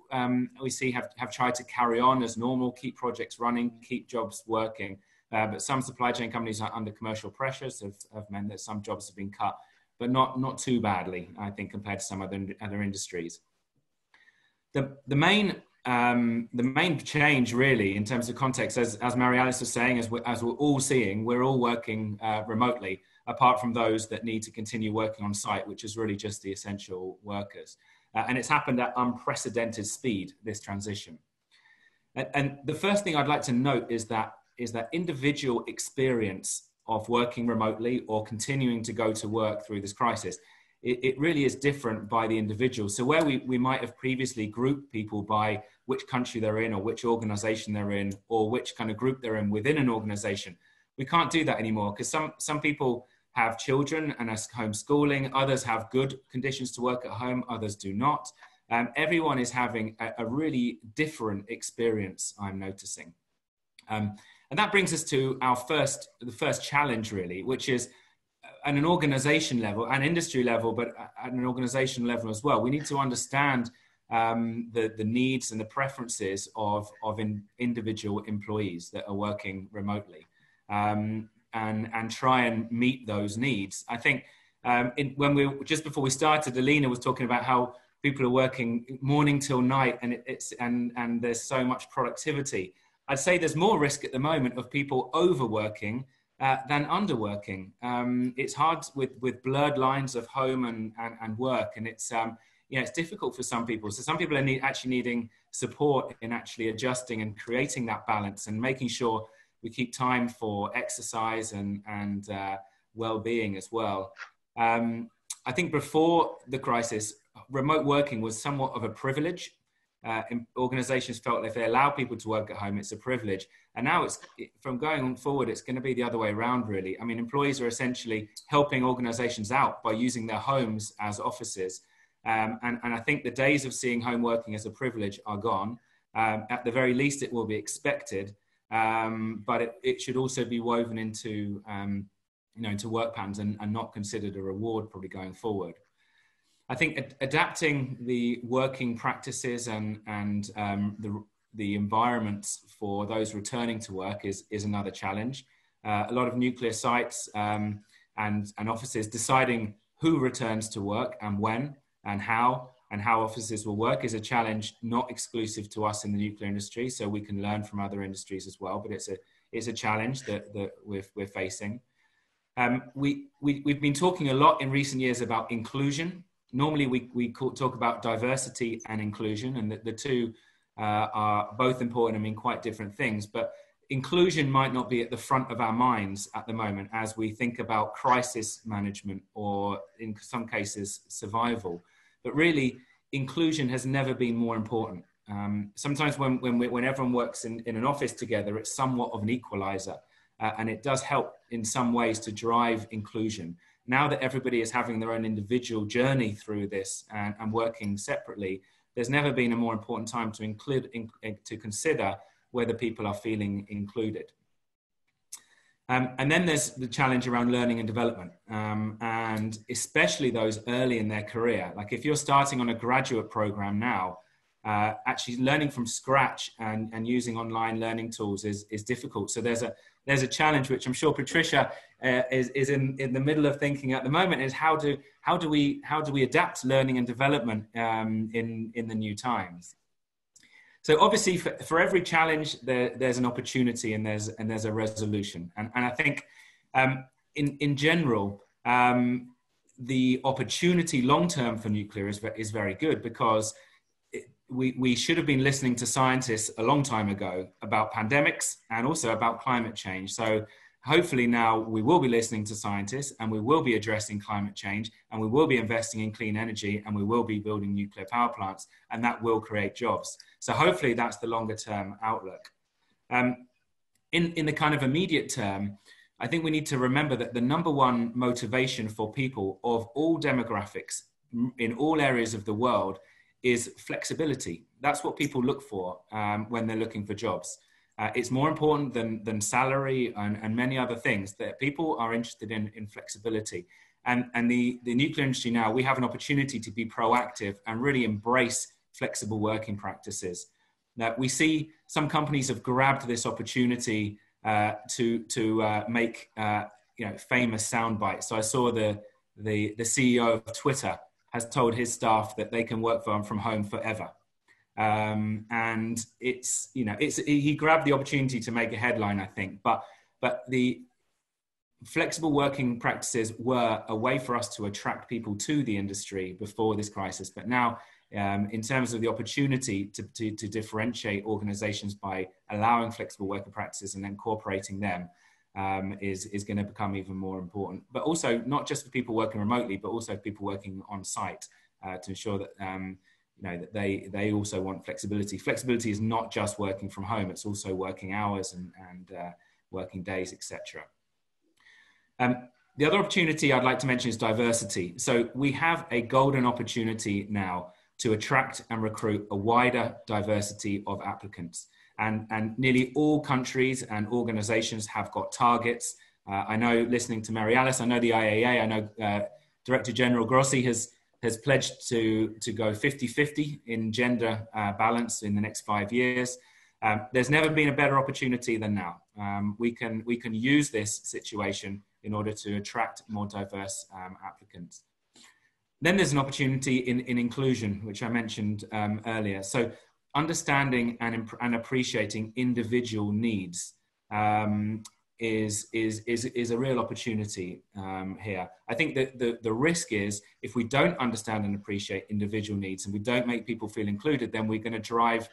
we see have tried to carry on as normal, keep projects running, keep jobs working. But some supply chain companies are under commercial pressures have meant that some jobs have been cut, but not too badly, I think, compared to some other industries. The main change, really, in terms of context, as Mary-Alice was saying, as we're all seeing, we're all working remotely, apart from those that need to continue working on site, which is really just the essential workers. And it's happened at unprecedented speed, this transition. And the first thing I'd like to note is that individual experience of working remotely or continuing to go to work through this crisis, it really is different by the individual. So where we might have previously grouped people by which country they're in or which organization they're in or which kind of group they're in within an organization, we can't do that anymore because some people have children and are homeschooling, others have good conditions to work at home, others do not. Everyone is having a really different experience, I'm noticing. And that brings us to the first challenge, really, which is at an organization level, an industry level, but at an organization level as well. We need to understand the needs and the preferences of individual employees that are working remotely and try and meet those needs. I think just before we started, Alina was talking about how people are working morning till night and there's so much productivity. I'd say there's more risk at the moment of people overworking than underworking. It's hard with blurred lines of home and work, and it's difficult for some people. So some people are actually needing support in actually adjusting and creating that balance and making sure we keep time for exercise and well-being as well. I think before the crisis, remote working was somewhat of a privilege. Organizations felt if they allow people to work at home, it's a privilege. And now from going on forward, it's going to be the other way around, really. I mean, employees are essentially helping organizations out by using their homes as offices. And I think the days of seeing home working as a privilege are gone. At the very least, it will be expected, but it should also be woven into, into work patterns and not considered a reward probably going forward. I think adapting the working practices and the environments for those returning to work is another challenge. A lot of nuclear sites and offices deciding who returns to work and when and how offices will work is a challenge not exclusive to us in the nuclear industry. So we can learn from other industries as well, but it's a challenge that we're facing. We've been talking a lot in recent years about inclusion. Normally we talk about diversity and inclusion, and the two are both important and mean quite different things, but inclusion might not be at the front of our minds at the moment as we think about crisis management or in some cases survival. But really, inclusion has never been more important. Sometimes when everyone works in an office together, it's somewhat of an equalizer, and it does help in some ways to drive inclusion. Now that everybody is having their own individual journey through this and working separately, there's never been a more important time to consider whether people are feeling included. And then there's the challenge around learning and development, and especially those early in their career. Like if you're starting on a graduate program now, actually learning from scratch and using online learning tools is difficult. So there's a challenge which I'm sure Patricia is in the middle of thinking at the moment, is how do we adapt learning and development in the new times. So obviously for every challenge there's an opportunity and there's a resolution, and I think in general the opportunity long term for nuclear is very good, because we should have been listening to scientists a long time ago about pandemics and also about climate change. So hopefully now we will be listening to scientists and we will be addressing climate change and we will be investing in clean energy and we will be building nuclear power plants, and that will create jobs. So hopefully that's the longer term outlook. In the kind of immediate term, I think we need to remember that the number one motivation for people of all demographics in all areas of the world is flexibility. That's what people look for when they're looking for jobs. It's more important than salary and many other things, that people are interested in flexibility. And the nuclear industry now, we have an opportunity to be proactive and really embrace flexible working practices. Now, we see some companies have grabbed this opportunity to make famous sound bites. So I saw the CEO of Twitter has told his staff that they can work from home forever. And he grabbed the opportunity to make a headline, I think, but the flexible working practices were a way for us to attract people to the industry before this crisis. But now, in terms of the opportunity to differentiate organizations by allowing flexible working practices and incorporating them, is going to become even more important. But also not just for people working remotely, but also people working on site, to ensure that that they also want flexibility. Flexibility is not just working from home; it's also working hours and working days, etc. The other opportunity I'd like to mention is diversity. So we have a golden opportunity now to attract and recruit a wider diversity of applicants. And nearly all countries and organizations have got targets. I know, listening to Mary Alice, I know the IAEA, I know Director General Grossi has pledged to go 50-50 in gender balance in the next 5 years. There's never been a better opportunity than now. We can use this situation in order to attract more diverse applicants. Then there's an opportunity in inclusion, which I mentioned earlier. So understanding and appreciating individual needs is a real opportunity here. I think that the risk is, if we don't understand and appreciate individual needs and we don't make people feel included, then we're going to drive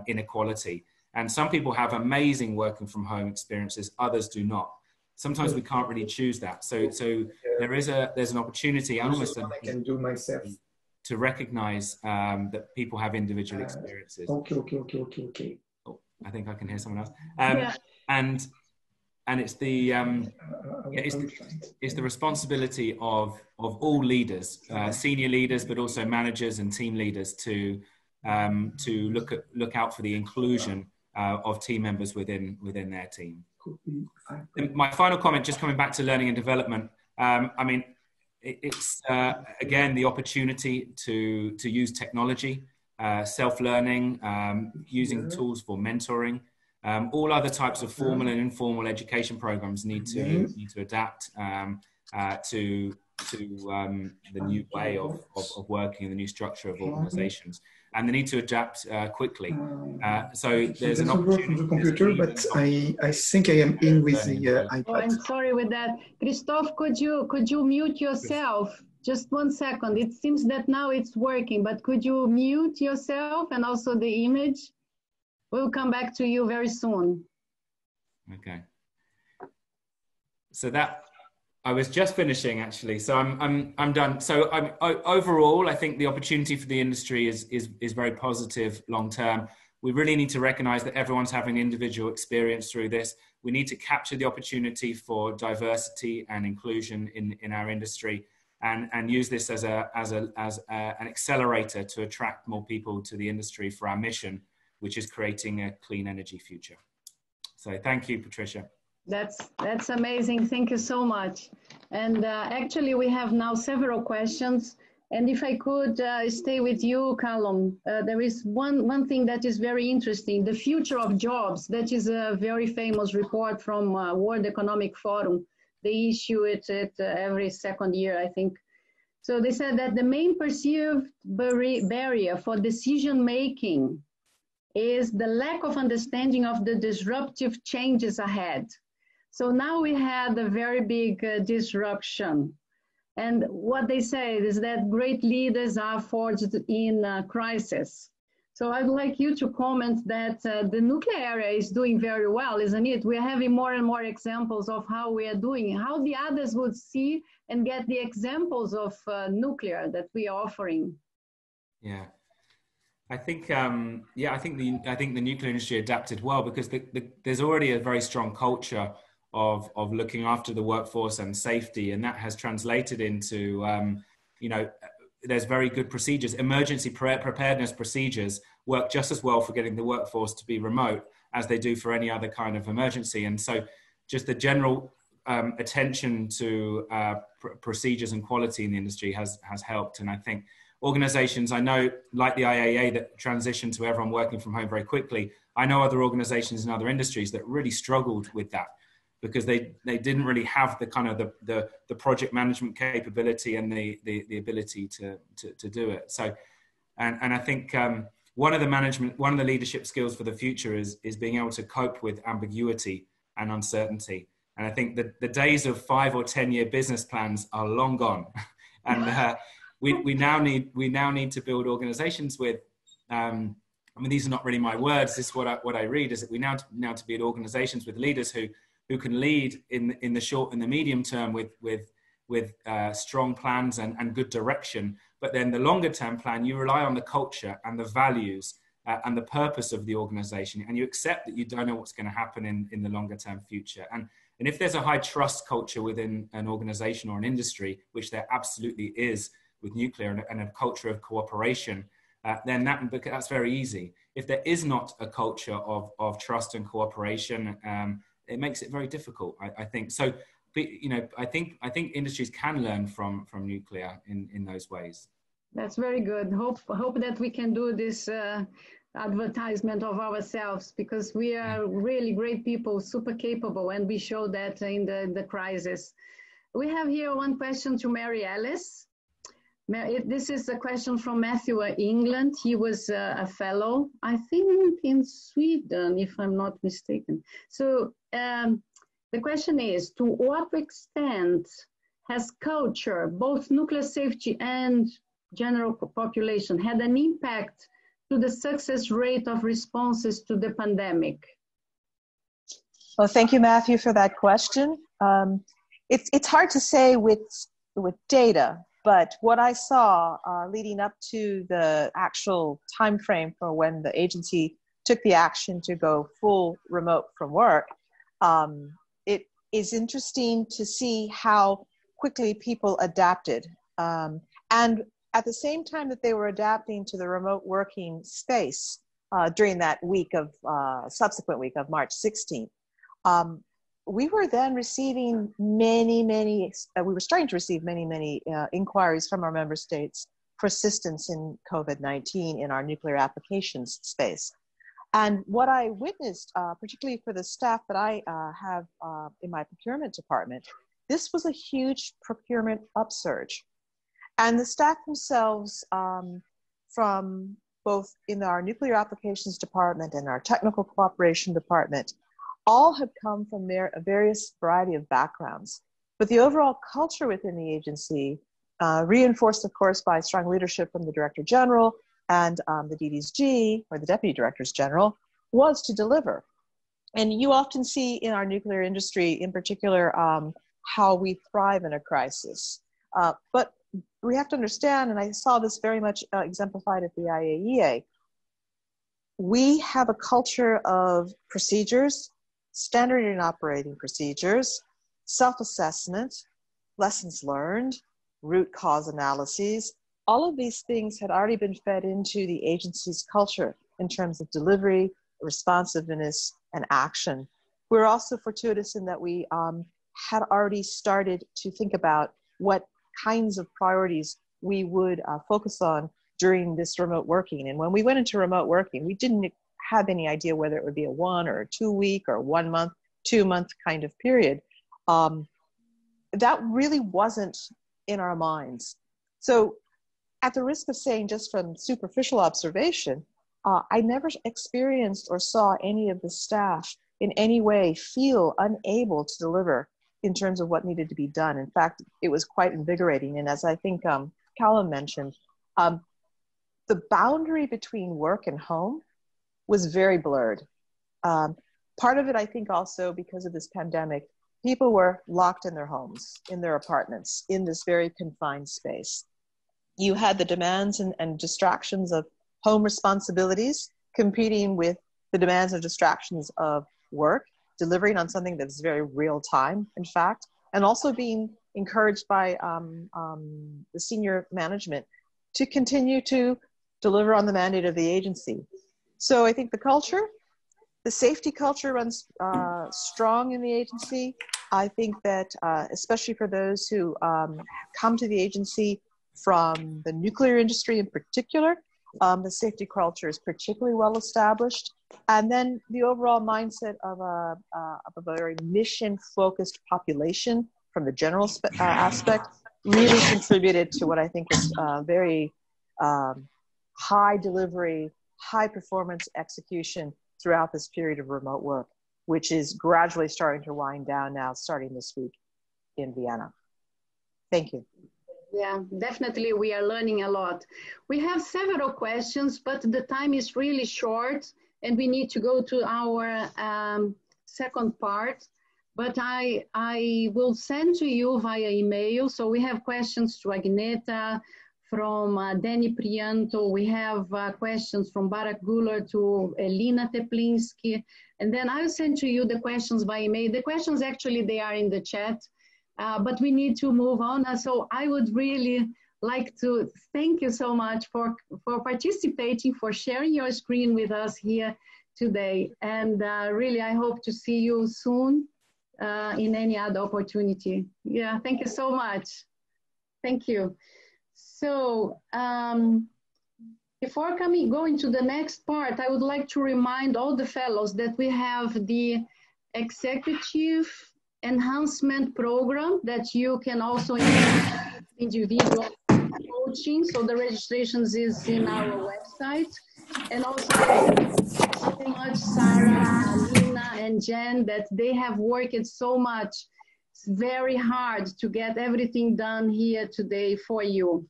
inequality. And some people have amazing working from home experiences, others do not. sometimes we can't really choose that. So there's an opportunity and almost I can do myself to recognize that people have individual experiences. Okay. Oh, I think I can hear someone else. And it's the it's the responsibility of all leaders, senior leaders, but also managers and team leaders to look out for the inclusion of team members within their team. And my final comment, just coming back to learning and development. I mean, it's again the opportunity to use technology, self-learning, using tools for mentoring. All other types of formal and informal education programs need to adapt to the new way of working and the new structure of organizations, and they need to adapt quickly. So there's an opportunity. From the computer, but I think I am in with the iPad. Oh, I'm sorry with that. Christophe, could you mute yourself? Just 1 second. It seems that now it's working, but could you mute yourself and also the image? We'll come back to you very soon. Okay. So that I was just finishing actually. So I'm done. So overall, I think the opportunity for the industry is very positive long term. We really need to recognize that everyone's having individual experience through this. We need to capture the opportunity for diversity and inclusion in our industry, and use this as an accelerator to attract more people to the industry for our mission, which is creating a clean energy future. So thank you, Patricia. That's amazing. Thank you so much. And actually, we have now several questions. And if I could stay with you, Callum, there is one thing that is very interesting, the future of jobs. That is a very famous report from World Economic Forum. They issue it every second year, I think. So they said that the main perceived barrier for decision-making is the lack of understanding of the disruptive changes ahead. So now we had a very big disruption. And what they say is that great leaders are forged in crisis. So I'd like you to comment that the nuclear area is doing very well, isn't it? We're having more and more examples of how we are doing, how the others would see and get the examples of nuclear that we are offering. Yeah. I think, I think the nuclear industry adapted well because there's already a very strong culture of looking after the workforce and safety, and that has translated into, there's very good procedures. Emergency preparedness procedures work just as well for getting the workforce to be remote as they do for any other kind of emergency. And so just the general attention to procedures and quality in the industry has helped. And I think organizations, I know, like the IAEA, that transitioned to everyone working from home very quickly. I know other organizations in other industries that really struggled with that because they didn't really have the kind of the project management capability and the ability to do it. So, and I think one of the leadership skills for the future is being able to cope with ambiguity and uncertainty. And I think that the days of 5 or 10 year business plans are long gone. And we now need to build organizations with, I mean, these are not really my words. This is what I read, is that we now to build organizations with leaders who can lead in the short and the medium term with strong plans and good direction. But then the longer term plan, you rely on the culture and the values and the purpose of the organization, and you accept that you don't know what's going to happen in the longer term future. And if there's a high trust culture within an organization or an industry, which there absolutely is with nuclear, and a culture of cooperation, then that's very easy. If there is not a culture of trust and cooperation, it makes it very difficult, I think. So, I think industries can learn from nuclear in those ways. That's very good. Hope that we can do this advertisement of ourselves, because we are really great people, super capable, and we show that in the crisis. We have here one question to Mary Alice. This is a question from Matthew England. He was a fellow, I think, in Sweden, if I'm not mistaken. So the question is, to what extent has culture, both nuclear safety and general population, had an impact to the success rate of responses to the pandemic? Well, thank you, Matthew, for that question. It's hard to say with data, but what I saw leading up to the actual time frame for when the agency took the action to go full remote from work, it is interesting to see how quickly people adapted. And at the same time that they were adapting to the remote working space during that week of, subsequent week of March 16th, we were then receiving we were starting to receive many inquiries from our member states for assistance in COVID-19 in our nuclear applications space. And what I witnessed, particularly for the staff that I have in my procurement department, this was a huge procurement upsurge. And the staff themselves, from both in our nuclear applications department and our technical cooperation department, all have come from a various variety of backgrounds. But the overall culture within the agency, reinforced, of course, by strong leadership from the Director General and the DDSG, or the Deputy Directors General, was to deliver. And you often see in our nuclear industry, in particular, how we thrive in a crisis. But we have to understand, and I saw this very much exemplified at the IAEA, we have a culture of procedures, standard and operating procedures, self-assessment, lessons learned, root cause analyses. All of these things had already been fed into the agency's culture in terms of delivery, responsiveness, and action. We're also fortuitous in that we had already started to think about what kinds of priorities we would focus on during this remote working. And when we went into remote working, we didn't have any idea whether it would be a 1 or a 2 week or 1 month, 2 month kind of period. That really wasn't in our minds. So at the risk of saying just from superficial observation, I never experienced or saw any of the staff in any way feel unable to deliver in terms of what needed to be done. In fact, it was quite invigorating. And as I think Callum mentioned, the boundary between work and home was very blurred. Part of it, I think also because of this pandemic, people were locked in their homes, in their apartments, in this very confined space. You had the demands and distractions of home responsibilities competing with the demands and distractions of work, delivering on something that's very real time, in fact, and also being encouraged by the senior management to continue to deliver on the mandate of the agency. So I think the safety culture runs strong in the agency. I think that especially for those who come to the agency from the nuclear industry in particular, the safety culture is particularly well established. And then the overall mindset of a very mission-focused population from the general aspect really contributed to what I think is very high delivery, high performance execution throughout this period of remote work, which is gradually starting to wind down now, starting this week in Vienna. Thank you. Yeah, definitely we are learning a lot. We have several questions, but the time is really short and we need to go to our second part. But I will send to you via email. So we have questions to Agneta, from Danny Prianto. We have questions from Barak Guler to Elina Teplinsky. And then I'll send to you the questions by email. The questions actually, they are in the chat, but we need to move on. So I would really like to thank you so much for participating, for sharing your screen with us here today. And really, I hope to see you soon in any other opportunity. Yeah, thank you so much. Thank you. So before going to the next part, I would like to remind all the fellows that we have the Executive Enhancement Program that you can also individual coaching. So the registrations is in our website. And also thank you so much, Sarah, Alina, and Jen, that they have worked so much. It's very hard to get everything done here today for you.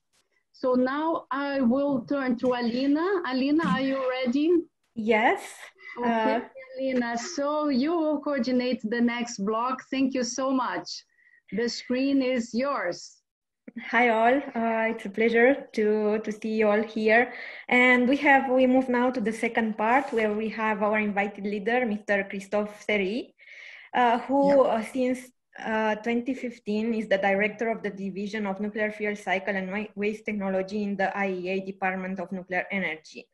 So now I will turn to Alina. Alina, are you ready? Yes. Okay. Elina. So you will coordinate the next block. Thank you so much. The screen is yours. Hi all, it's a pleasure to see you all here. And we move now to the second part where we have our invited leader, Mr. Christophe Xerri, who since 2015 is the director of the Division of Nuclear Fuel Cycle and Waste Technology in the IAEA Department of Nuclear Energy.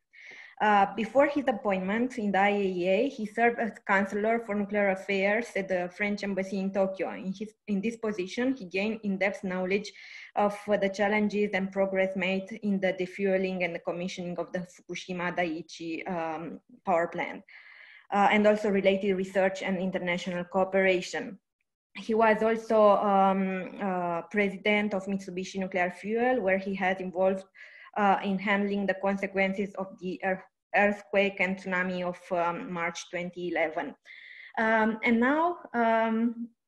Before his appointment in the IAEA, he served as Counselor for Nuclear Affairs at the French Embassy in Tokyo. In this position, he gained in-depth knowledge of the challenges and progress made in the defueling and the commissioning of the Fukushima Daiichi power plant, and also related research and international cooperation. He was also president of Mitsubishi Nuclear Fuel, where he has involved in handling the consequences of the earthquake and tsunami of March 2011. And now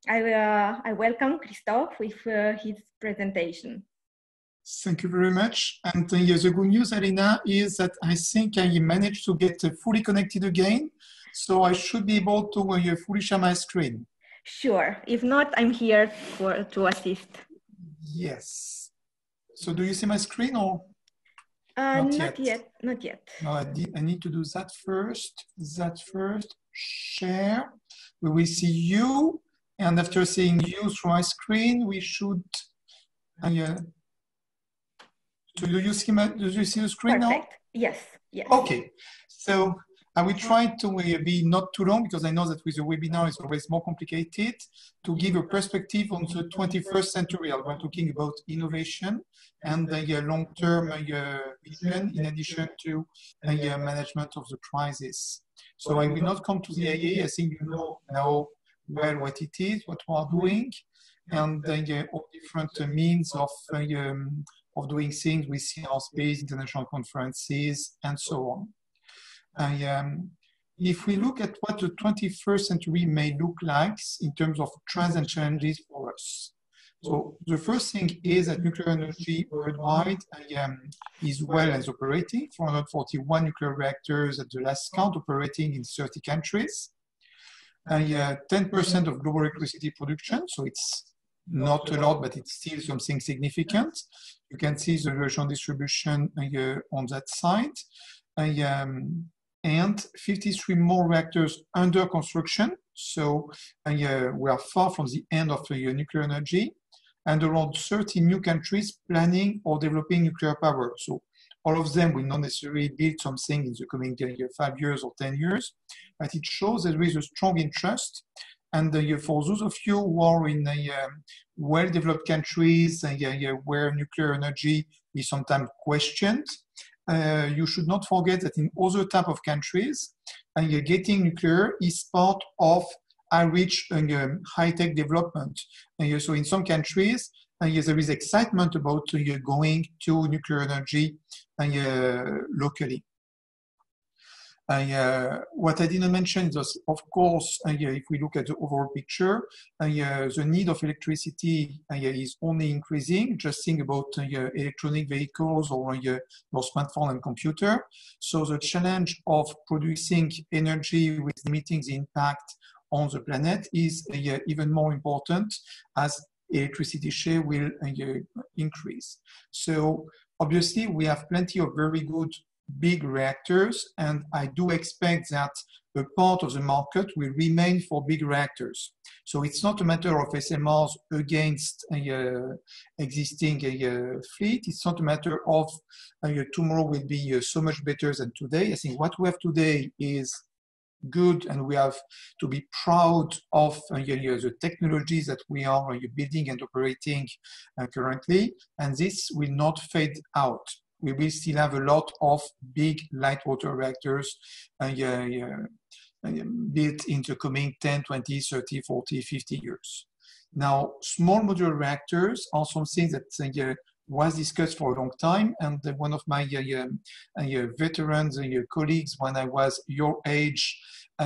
I welcome Christophe with his presentation. Thank you very much. And the good news, Alina, is that I think I managed to get fully connected again. So I should be able to fully share my screen. Sure. If not, I'm here to assist. Yes. So do you see my screen or? Not yet. No, I need to do that first. Share. We will see you. And after seeing you through my screen, we should. So do you see the screen now? Perfect. Yes. Okay. So I will try to be not too long because I know that with a webinar it's always more complicated to give a perspective on the 21st century. We're talking about innovation and the long-term vision in addition to management of the crisis. So I will not come to the IAEA. I think you know now well what it is, what we are doing, and all different means of doing things with our space, international conferences, and so on. If we look at what the 21st century may look like in terms of trends and challenges for us. So the first thing is that nuclear energy worldwide is well as operating, 441 nuclear reactors at the last count operating in 30 countries. 10% of global electricity production, so it's not a lot, but it's still something significant. You can see the regional distribution on that side. And 53 more reactors under construction. So we are far from the end of nuclear energy, and around 30 new countries planning or developing nuclear power. So all of them will not necessarily build something in the coming 5 years or 10 years, but it shows that there is a strong interest. And for those of you who are in well-developed countries where nuclear energy is sometimes questioned, you should not forget that in other type of countries, getting nuclear is part of high-rich high-tech development. So in some countries, there is excitement about going to nuclear energy locally. What I didn't mention is, of course, if we look at the overall picture, the need of electricity is only increasing. Just think about electronic vehicles or your smartphone and computer. So the challenge of producing energy with limiting the impact on the planet is even more important as electricity share will increase. So obviously, we have plenty of very good big reactors, and I do expect that a part of the market will remain for big reactors. So it's not a matter of SMRs against existing fleet. It's not a matter of tomorrow will be so much better than today. I think what we have today is good, and we have to be proud of the technologies that we are building and operating currently, and this will not fade out. We will still have a lot of big light water reactors built in the coming 10, 20, 30, 40, 50 years. Now, small modular reactors are something that was discussed for a long time, and one of my veterans colleagues when I was your age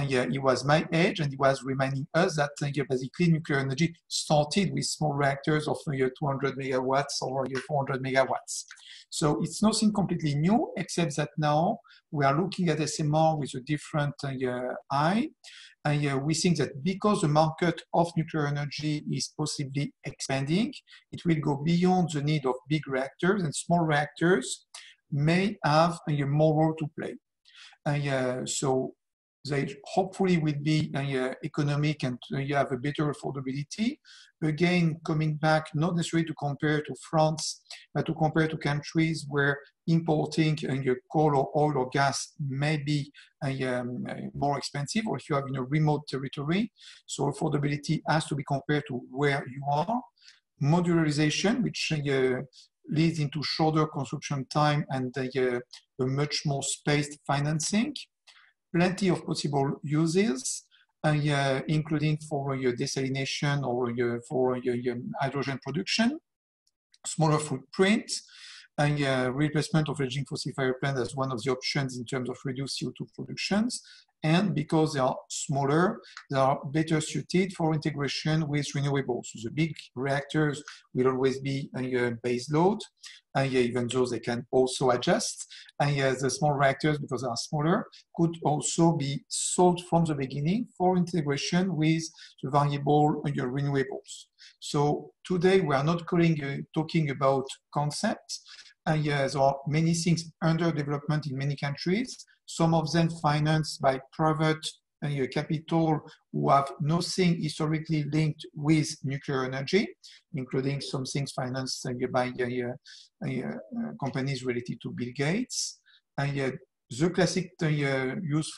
he was my age, and he was reminding us that basically nuclear energy started with small reactors of 200 megawatts or 400 megawatts. So it's nothing completely new, except that now we are looking at SMR with a different eye. And we think that because the market of nuclear energy is possibly expanding, it will go beyond the need of big reactors, and small reactors may have more role to play. So they hopefully will be economic, and you have a better affordability. Again, coming back, not necessarily to compare to France, but to compare to countries where importing coal or oil or gas may be more expensive, or if you have in a remote territory. So affordability has to be compared to where you are. Modularization, which leads into shorter construction time and a much more spaced financing. Plenty of possible uses, including for your desalination or for your hydrogen production, smaller footprint, and replacement of aging fossil-fired plants as one of the options in terms of reduced CO2 productions. And because they are smaller, they are better suited for integration with renewables. So the big reactors will always be a base load, even though they can also adjust. And the small reactors, because they are smaller, could also be sold from the beginning for integration with the variable renewables. So today we are not talking about concepts. There are many things under development in many countries. Some of them financed by private capital who have nothing historically linked with nuclear energy, including some things financed by companies related to Bill Gates. The classic use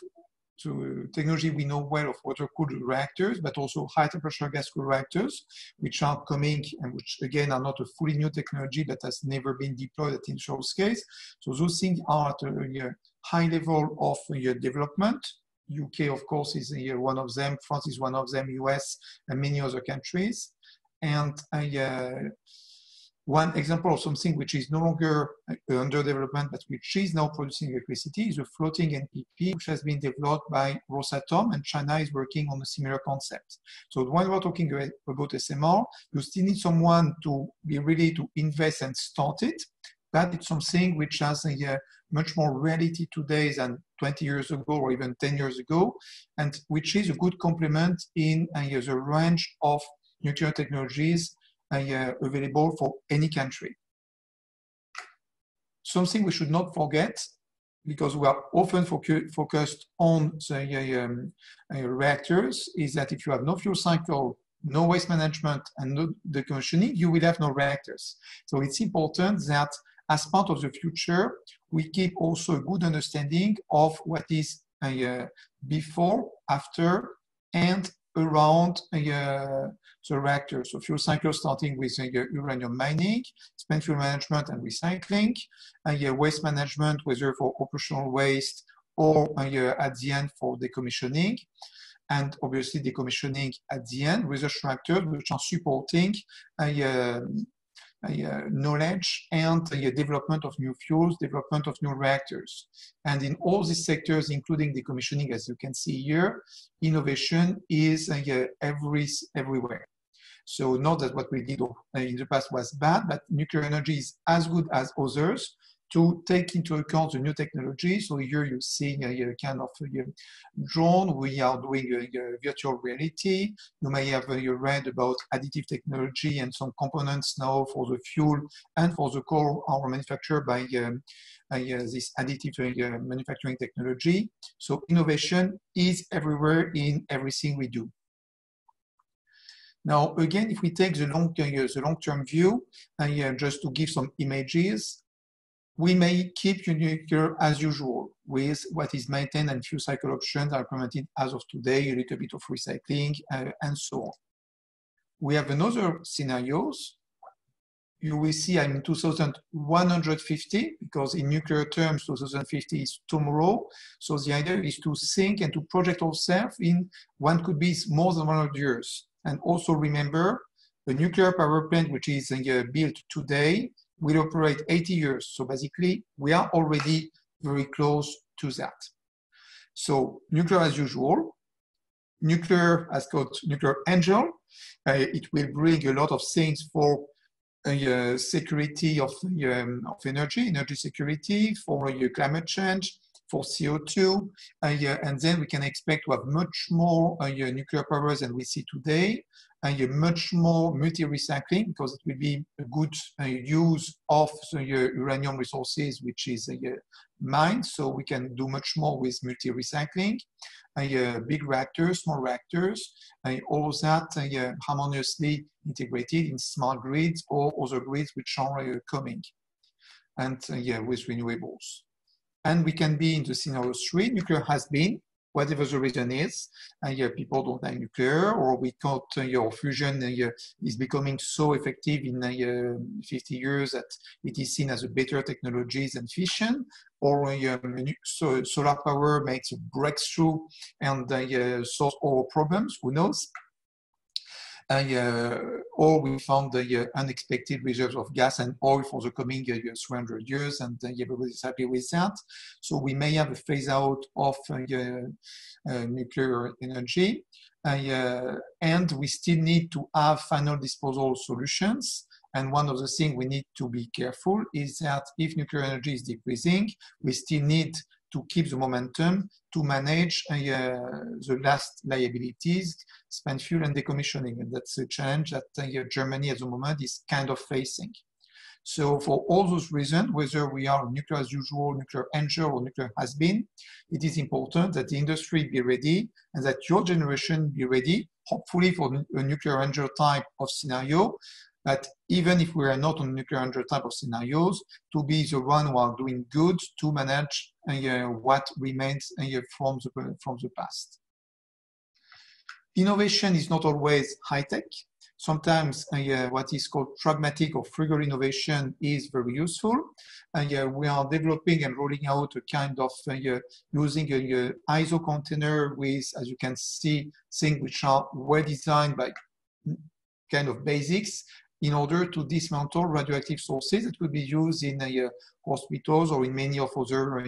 to technology we know well of water-cooled reactors, but also high-temperature gas-cooled reactors, which are coming and which, again, are not a fully new technology that has never been deployed at industrial scale. So those things are at a high level of development. UK, of course, is one of them. France is one of them, US, and many other countries. And one example of something which is no longer under development, but which is now producing electricity, is a floating NPP, which has been developed by Rosatom, and China is working on a similar concept. So when we're talking about SMR, you still need someone to be ready to invest and start it, but it's something which has a much more reality today than 20 years ago or even 10 years ago, and which is a good complement in the range of nuclear technologies available for any country. Something we should not forget, because we are often focused on the reactors, is that if you have no fuel cycle, no waste management, and no decommissioning, you will have no reactors. So it's important that as part of the future, we keep also a good understanding of what is before, after, and around the reactor. So fuel cycle starting with uranium mining, spent fuel management and recycling, waste management, whether for operational waste or at the end for decommissioning, and obviously decommissioning at the end, research reactors which are supporting knowledge and development of new fuels, development of new reactors. And in all these sectors, including decommissioning, as you can see here, innovation is everywhere. So not that what we did in the past was bad, but nuclear energy is as good as others to take into account the new technology. So here you see a kind of drone. We are doing virtual reality. You may have read about additive technology, and some components now for the fuel and for the core are manufactured by this additive manufacturing technology. So innovation is everywhere in everything we do. Now, again, if we take the long-term view, just to give some images, we may keep nuclear as usual with what is maintained, and fuel cycle options are implemented as of today, a little bit of recycling, and so on. We have another scenarios. You will see I'm in 2150, because in nuclear terms, 2050 is tomorrow. So the idea is to think and to project ourselves in what could be more than 100 years. And also remember, the nuclear power plant, which is built today, will operate 80 years. So basically, we are already very close to that. So nuclear as usual, nuclear has got nuclear angel. It will bring a lot of things for security of energy security, for climate change, for CO2, and then we can expect to have much more nuclear powers than we see today, and much more multi-recycling, because it will be a good use of the uranium resources, which is mined, so we can do much more with multi-recycling. Big reactors, small reactors, all that harmoniously integrated in smart grids or other grids which are coming, and with renewables. And we can be in the scenario 3, nuclear has been, whatever the reason is, people don't like nuclear, or we thought fusion is becoming so effective in 50 years that it is seen as a better technology than fission, or solar power makes a breakthrough and solves all problems, who knows? Or we found unexpected reserves of gas and oil for the coming 300 years, and everybody's happy with that. So we may have a phase out of nuclear energy, and we still need to have final disposal solutions. And one of the things we need to be careful is that if nuclear energy is decreasing, we still need to keep the momentum to manage the last liabilities, spent fuel and decommissioning. And that's a challenge that Germany at the moment is kind of facing. So for all those reasons, whether we are nuclear as usual, nuclear angel, or nuclear has been, it is important that the industry be ready and that your generation be ready, hopefully for a nuclear angel type of scenario. But even if we are not on nuclear angel type of scenarios, to be the one who are doing good to manage what remains from the past. Innovation is not always high-tech. Sometimes what is called pragmatic or frugal innovation is very useful. We are developing and rolling out a kind of using an ISO container with, as you can see, things which are well designed by kind of basics, in order to dismantle radioactive sources that will be used in hospitals or in many of other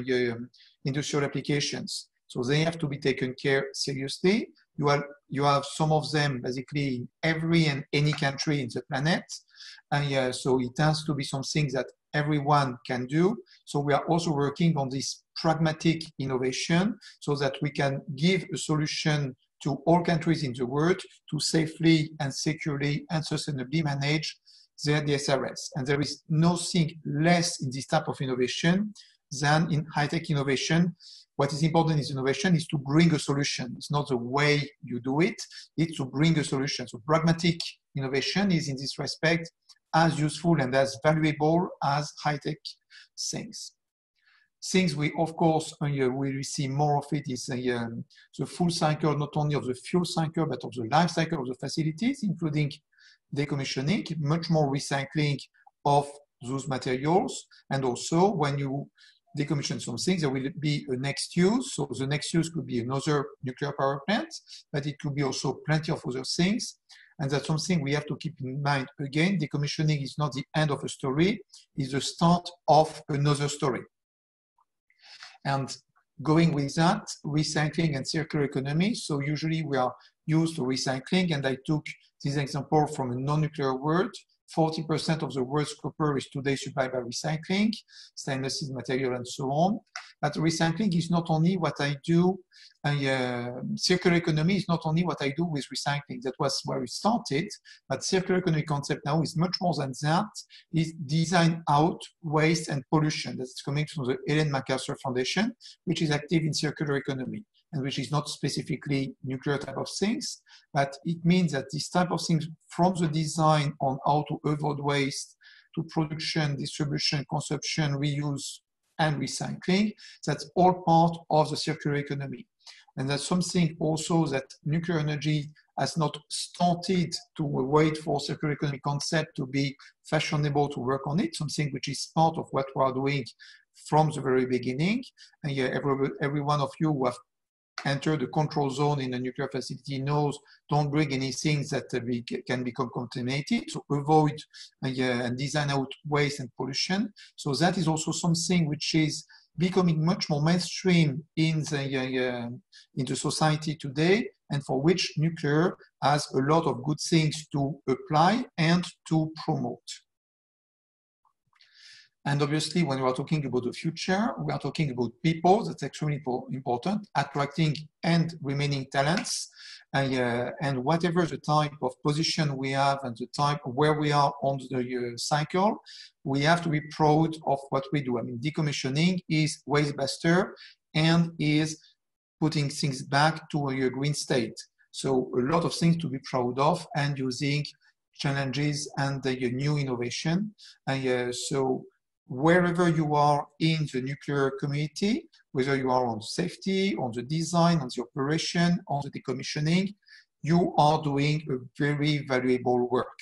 industrial applications. So they have to be taken care seriously. You have some of them basically in every and any country in the planet. And so it has to be something that everyone can do. So we are also working on this pragmatic innovation so that we can give a solution to all countries in the world to safely and securely and sustainably manage their DSRS. And there is nothing less in this type of innovation than in high-tech innovation. What is important in innovation is to bring a solution. It's not the way you do it, it's to bring a solution. So pragmatic innovation is in this respect as useful and as valuable as high-tech things. Things we, of course, will see more of it is the full cycle, not only of the fuel cycle, but of the life cycle of the facilities, including decommissioning, much more recycling of those materials. And also, when you decommission some things, there will be a next use. So the next use could be another nuclear power plant, but it could be also plenty of other things. And that's something we have to keep in mind. Again, decommissioning is not the end of a story, it's the start of another story. And going with that, recycling and circular economy. So usually we are used to recycling, and I took this example from a non-nuclear world. 40% of the world's copper is today supplied by recycling, stainless steel material and so on. But recycling is not only what I do, circular economy is not only what I do with recycling. That was where it started, but circular economy concept now is much more than that. It's design out waste and pollution. That's coming from the Ellen MacArthur Foundation, which is active in circular economy, and which is not specifically nuclear type of things, but it means that this type of things, from the design on how to avoid waste to production, distribution, consumption, reuse, and recycling, that's all part of the circular economy. And that's something also that nuclear energy has not started to wait for circular economy concept to be fashionable to work on it, something which is part of what we are doing from the very beginning. And yeah, every one of you who have entered the control zone in a nuclear facility knows don't bring anything that can become contaminated, so avoid and design out waste and pollution. So that is also something which is becoming much more mainstream in the society today, and for which nuclear has a lot of good things to apply and to promote. And obviously, when we are talking about the future, we are talking about people. That's extremely important, attracting and remaining talents. And whatever the type of position we have and the type of where we are on the cycle, we have to be proud of what we do. I mean, decommissioning is wastebuster and is putting things back to a green state. So a lot of things to be proud of and using challenges and new innovation. So wherever you are in the nuclear community, whether you are on safety, on the design, on the operation, on the decommissioning, you are doing a very valuable work.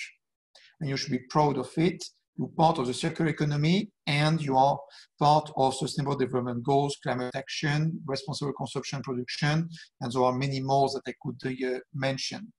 And you should be proud of it. You're part of the circular economy and you are part of Sustainable Development Goals, climate action, responsible consumption production, and there are many more that I could mention.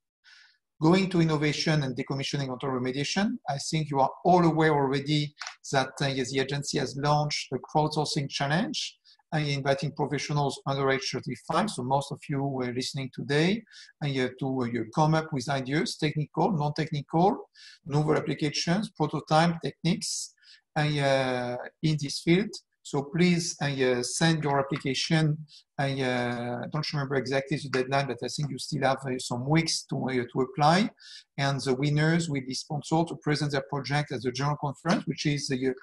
Going to innovation and decommissioning and remediation, I think you are all aware already that the agency has launched a crowdsourcing challenge, inviting professionals under age 35. So most of you were listening today, to come up with ideas, technical, non-technical, novel applications, prototype techniques in this field. So please send your application. I don't remember exactly the deadline, but I think you still have some weeks to apply. And the winners will be sponsored to present their project at the General Conference, which is a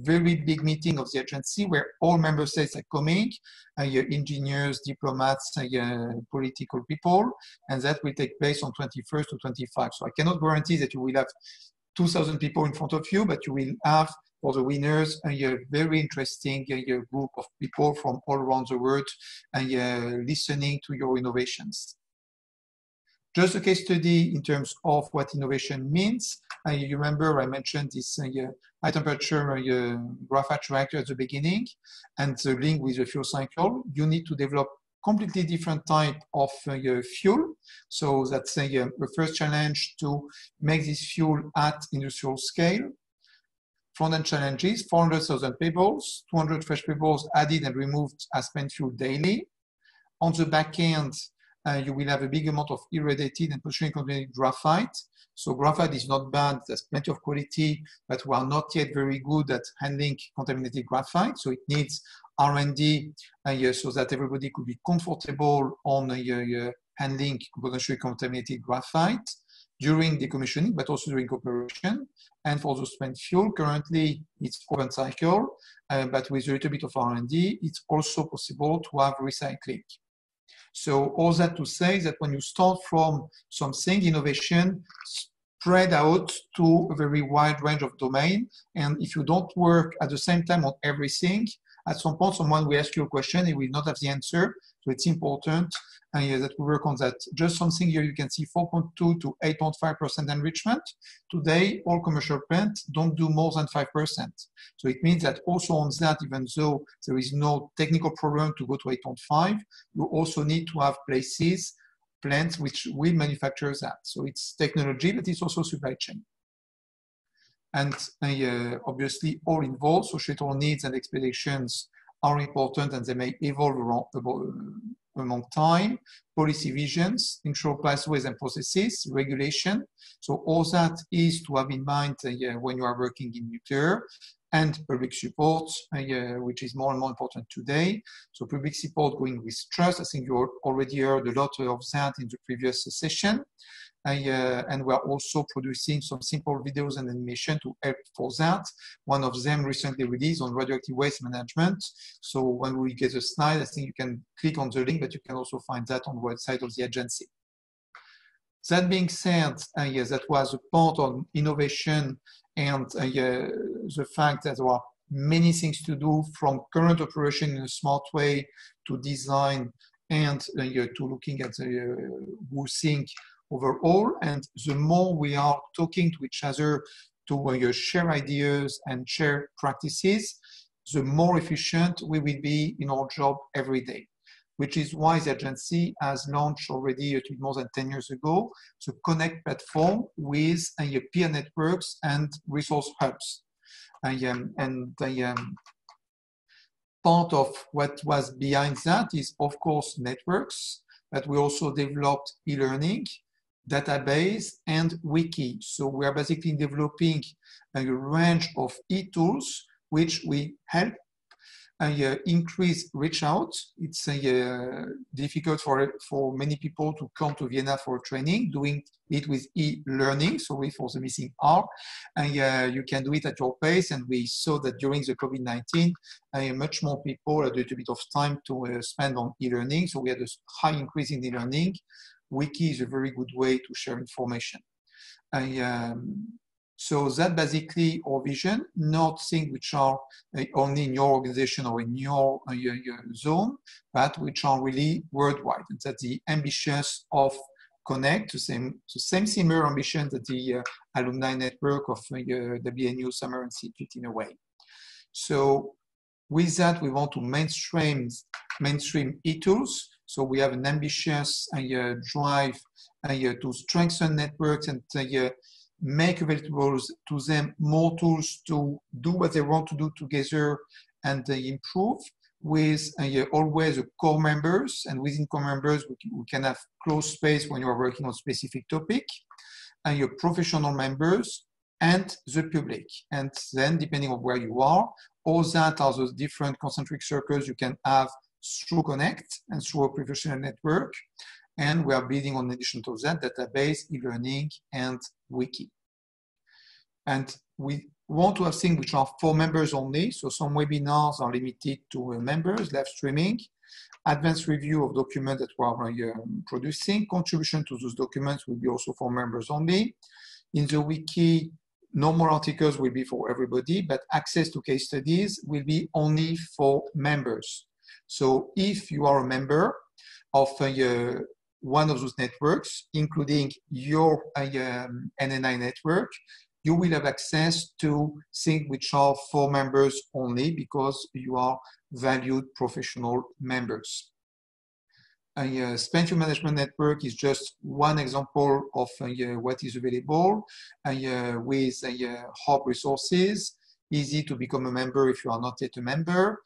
very big meeting of the agency where all member states are coming, engineers, diplomats, political people, and that will take place on 21st to 25. So I cannot guarantee that you will have 2,000 people in front of you, but you will have for the winners a very interesting group of people from all around the world listening to your innovations. Just a case study in terms of what innovation means. You remember I mentioned this high temperature graphite reactor at the beginning and the link with the fuel cycle. You need to develop completely different type of fuel. So that's the first challenge to make this fuel at industrial scale. Front-end challenges, 400,000 pebbles, 200 fresh pebbles added and removed as spent fuel daily. On the back end, you will have a big amount of irradiated and potentially contaminated graphite. So graphite is not bad, there's plenty of quality, but we are not yet very good at handling contaminated graphite. So it needs R&D so that everybody could be comfortable on handling potentially contaminated graphite during decommissioning, but also during operation. And for the spent fuel, currently it's open cycle, but with a little bit of R&D, it's also possible to have recycling. So all that to say that when you start from something, innovation spread out to a very wide range of domain. And if you don't work at the same time on everything, at some point someone will ask you a question, and will not have the answer. So it's important that we work on that. Just something here, you can see 4.2 to 8.5% enrichment. Today, all commercial plants don't do more than 5%. So it means that also on that, even though there is no technical problem to go to 8.5, you also need to have places, plants which will manufacture that. So it's technology, but it's also supply chain. And obviously all involved, societal needs and expectations are important and they may evolve among time, policy visions, internal pathways and processes, regulation. So all that is to have in mind when you are working in nuclear, and public support, which is more and more important today. So public support going with trust. I think you already heard a lot of that in the previous session. And we're also producing some simple videos and animation to help for that. One of them recently released on radioactive waste management. So when we get a slide, I think you can click on the link, but you can also find that on the website of the agency. That being said, yes, that was a part on innovation and the fact that there are many things to do, from current operation in a smart way to design and to looking at the who think overall. And the more we are talking to each other to share ideas and share practices, the more efficient we will be in our job every day. Which is why the agency has launched already a bit more than 10 years ago the Connect platform with peer networks and resource hubs. part of what was behind that is, of course, networks, but we also developed e-learning, database, and wiki. So we are basically developing a range of e-tools which we help increase reach out. It's difficult for many people to come to Vienna for training, doing it with e-learning, sorry for the missing R. And you can do it at your pace. And we saw that during the COVID-19, much more people had a little bit of time to spend on e-learning. So we had a high increase in e-learning. Wiki is a very good way to share information. So that basically our vision, not things which are only in your organization or in your zone, but which are really worldwide. And that's the ambitions of Connect, the same similar ambition that the alumni network of the WNU Summer Institute in a way. So with that, we want to mainstream e-tools. So we have an ambitious drive to strengthen networks and make available to them more tools to do what they want to do together and improve with always core members. And within core members, we can have closed space when you are working on a specific topic, and your professional members and the public. And then depending on where you are, all that are those different concentric circles you can have through Connect and through a professional network. And we are building on addition to that database, e-learning, and wiki. And we want to have things which are for members only. So some webinars are limited to members, live streaming, advanced review of documents that we are producing. Contribution to those documents will be also for members only. In the wiki, normal articles will be for everybody, but access to case studies will be only for members. So if you are a member of one of those networks, including your NNI network, you will have access to things which are for members only because you are valued professional members. Spend Your Management Network is just one example of what is available with hub resources, easy to become a member if you are not yet a member,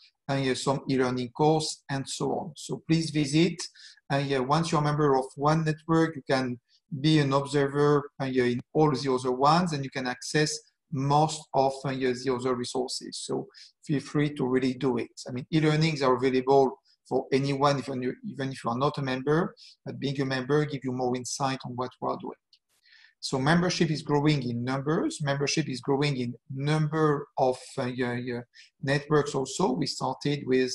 some e-learning course, and so on. So please visit. Once you're a member of one network, you can be an observer in all the other ones, and you can access most of the other resources. So feel free to really do it. I mean, e-learnings are available for anyone, even if you are not a member, but being a member gives you more insight on what we are doing. So membership is growing in numbers. Membership is growing in number of networks also. We started with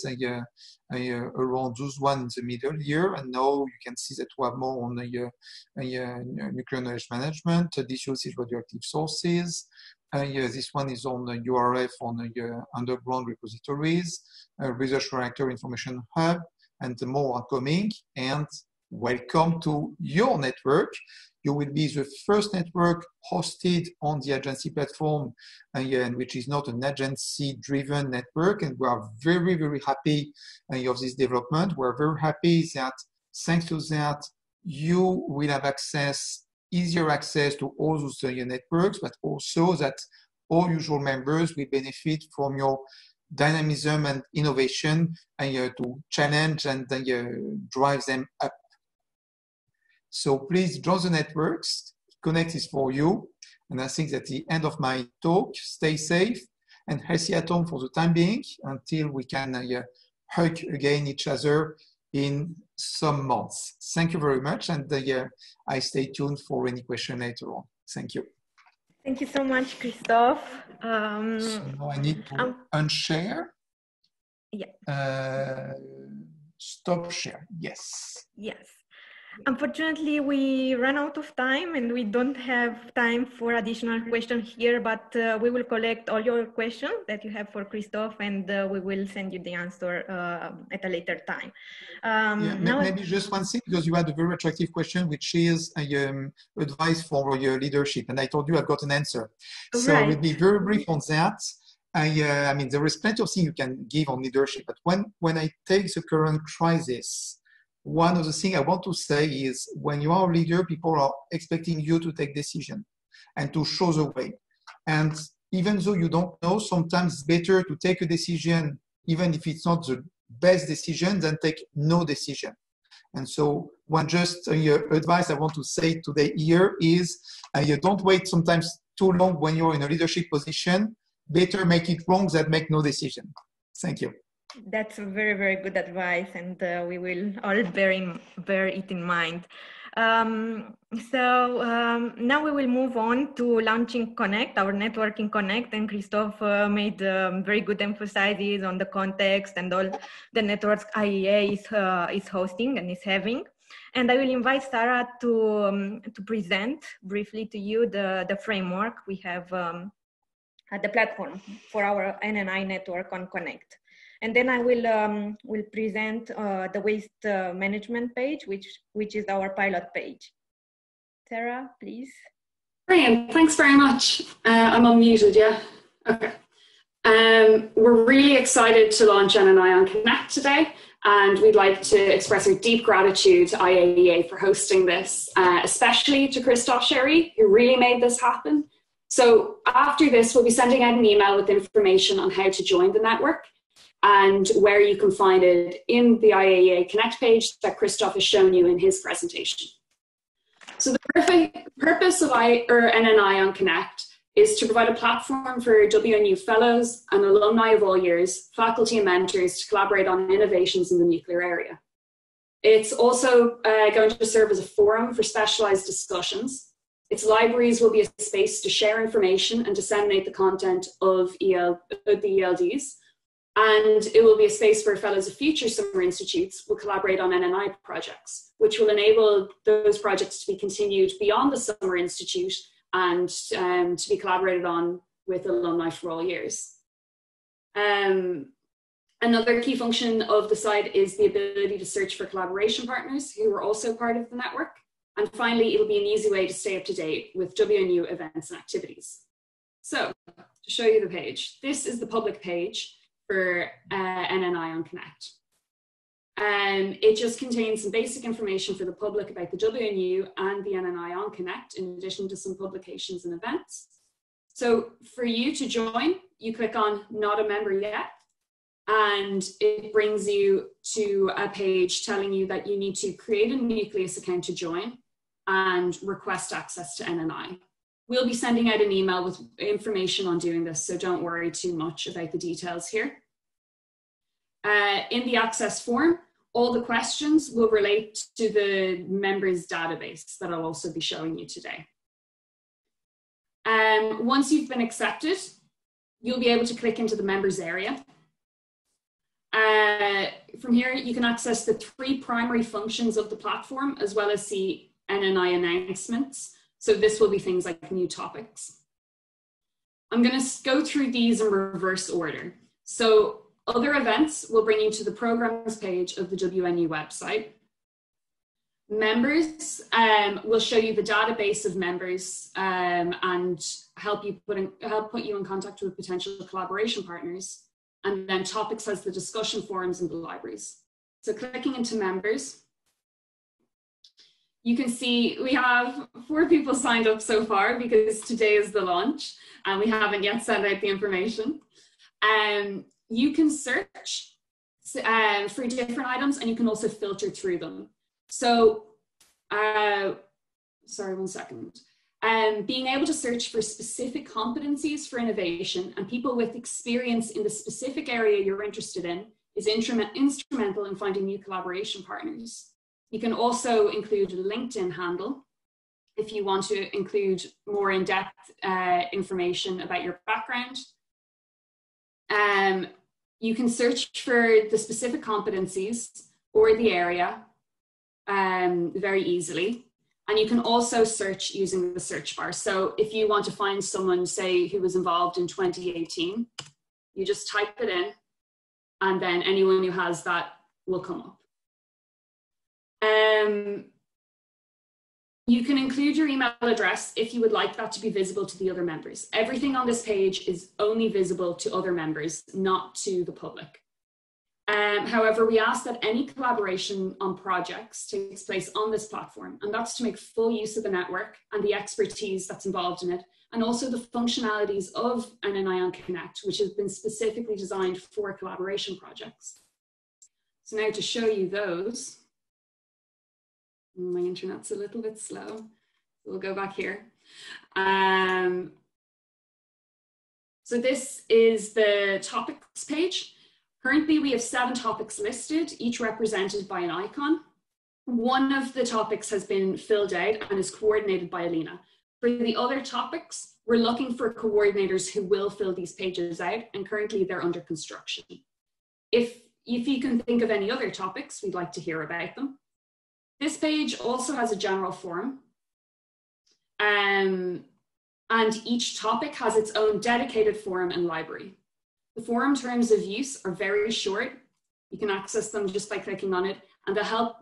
around those one in the middle here, and now you can see that we have more on nuclear knowledge management, disuse radioactive sources. This one is on the URF on underground repositories, research reactor information hub, and more are coming. And welcome to your network. You will be the first network hosted on the agency platform, and which is not an agency-driven network. And we are very, very happy of this development. We're very happy that thanks to that, you will have easier access to all those networks, but also that all usual members will benefit from your dynamism and innovation to challenge and drive them up. So please join the networks. Connect is for you. And I think at the end of my talk, stay safe and healthy at home for the time being until we can hug again each other in some months. Thank you very much. And I stay tuned for any question later on. Thank you. Thank you so much, Christophe. So now I need to unshare. Yeah. Stop share. Yes. Yes. Unfortunately, we ran out of time and we don't have time for additional questions here, but we will collect all your questions that you have for Christophe, and we will send you the answer at a later time. Maybe just one thing, because you had a very attractive question, which is advice for your leadership. And I told you I've got an answer. So right. we'll be very brief on that. I mean, there is plenty of things you can give on leadership, but when I take the current crisis, one of the things I want to say is when you are a leader, people are expecting you to take decision and to show the way. And even though you don't know, sometimes it's better to take a decision even if it's not the best decision, than take no decision. And so one just advice I want to say today here is you don't wait sometimes too long when you're in a leadership position. Better make it wrong than make no decision. Thank you. That's a very, very good advice, and we will all bear it in mind. Now we will move on to launching Connect, our networking Connect, and Christophe made very good emphases on the context and all the networks IAEA is hosting and is having. And I will invite Sarah to present briefly to you the framework we have at the platform for our NNI network on Connect. And then I will present the waste management page, which is our pilot page. Sarah, please. Brilliant, thanks very much. I'm unmuted, yeah? Okay. We're really excited to launch NNI on Connect today, and we'd like to express our deep gratitude to IAEA for hosting this, especially to Christophe Xerri, who really made this happen. So after this, we'll be sending out an email with information on how to join the network and where you can find it in the IAEA Connect page that Christophe has shown you in his presentation. So the purpose of NNI on Connect is to provide a platform for WNU fellows and alumni of all years, faculty and mentors to collaborate on innovations in the nuclear area. It's also going to serve as a forum for specialized discussions. Its libraries will be a space to share information and disseminate the content of the ELDs. And it will be a space where fellows of future Summer Institutes will collaborate on NNI projects, which will enable those projects to be continued beyond the Summer Institute and to be collaborated on with alumni for all years. Another key function of the site is the ability to search for collaboration partners who are also part of the network. And finally, it'll be an easy way to stay up to date with WNU events and activities. So to show you the page, this is the public page for NNI on Connect. It just contains some basic information for the public about the WNU and the NNI on Connect, in addition to some publications and events. So for you to join, you click on Not a Member Yet, and it brings you to a page telling you that you need to create a Nucleus account to join and request access to NNI. We'll be sending out an email with information on doing this, so don't worry too much about the details here. In the access form, all the questions will relate to the members database that I'll also be showing you today. Once you've been accepted, you'll be able to click into the members area. From here, you can access the 3 primary functions of the platform, as well as see NNI announcements. So this will be things like new topics. I'm going to go through these in reverse order. So other events will bring you to the programs page of the WNU website. Members will show you the database of members and help put you in contact with potential collaboration partners. And then topics has the discussion forums and the libraries. So clicking into members, you can see we have 4 people signed up so far because today is the launch and we haven't yet sent out the information. You can search for different items and you can also filter through them. So, sorry, one second. Being able to search for specific competencies for innovation and people with experience in the specific area you're interested in is instrumental in finding new collaboration partners. You can also include a LinkedIn handle if you want to include more in-depth information about your background. You can search for the specific competencies or the area very easily. And you can also search using the search bar. So if you want to find someone, say, who was involved in 2018, you just type it in, and then anyone who has that will come up. You can include your email address if you would like that to be visible to the other members. Everything on this page is only visible to other members, not to the public. However, we ask that any collaboration on projects takes place on this platform, and that's to make full use of the network and the expertise that's involved in it, and also the functionalities of NNI on Connect, which has been specifically designed for collaboration projects. So now to show you those, my internet's a little bit slow. We'll go back here. So this is the topics page. Currently, we have 7 topics listed, each represented by an icon. One of the topics has been filled out and is coordinated by Elina. For the other topics, we're looking for coordinators who will fill these pages out, and currently they're under construction. If you can think of any other topics, we'd like to hear about them. This page also has a general forum. And each topic has its own dedicated forum and library. The forum terms of use are very short. You can access them just by clicking on it, and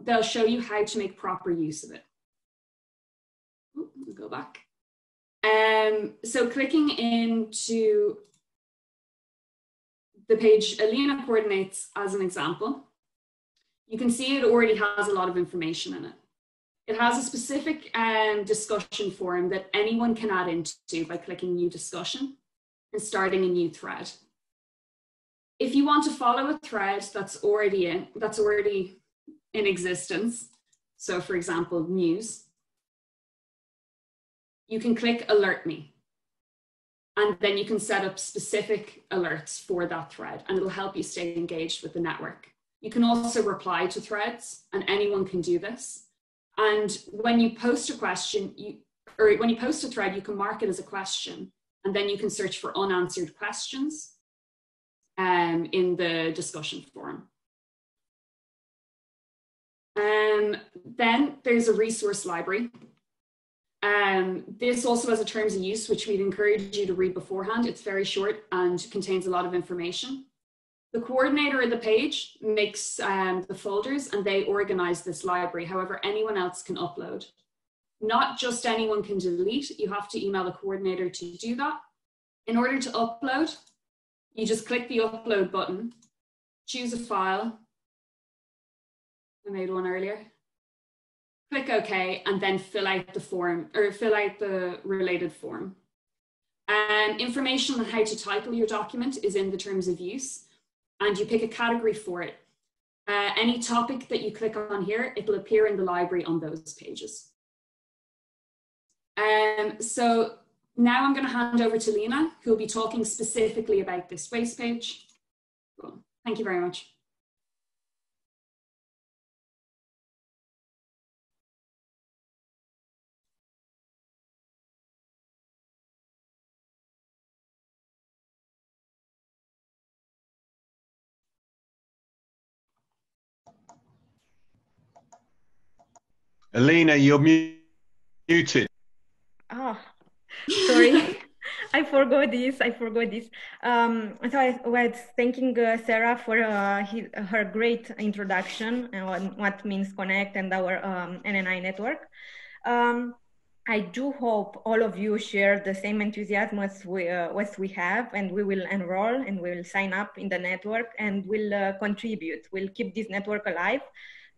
they'll show you how to make proper use of it. Ooh, we'll go back. So clicking into the page Elina coordinates as an example, you can see it already has a lot of information in it. It has a specific discussion forum that anyone can add into by clicking new discussion and starting a new thread. If you want to follow a thread that's already in existence, so for example, news, you can click alert me, and then you can set up specific alerts for that thread, and it'll help you stay engaged with the network. You can also reply to threads, and anyone can do this. And when you post a question, when you post a thread, you can mark it as a question, and then you can search for unanswered questions in the discussion forum. Then there's a resource library. This also has a terms of use, which we'd encourage you to read beforehand. It's very short and contains a lot of information. The coordinator of the page makes the folders, and they organize this library. However, anyone else can upload. Not just anyone can delete. You have to email the coordinator to do that. In order to upload, you just click the upload button, choose a file. I made one earlier. Click OK, and then fill out the form, or fill out the related form. Information on how to title your document is in the terms of use, and you pick a category for it. Any topic that you click on here, it'll appear in the library on those pages. So now I'm going to hand over to Alina, who will be talking specifically about this waste page. Cool. Thank you very much. Elina, you're muted. Oh, sorry. I forgot this. So I was thanking Sarah for her great introduction on what means Connect and our NNI network. I do hope all of you share the same enthusiasm as we have, and we will enroll and we'll sign up in the network and we'll contribute. We'll keep this network alive,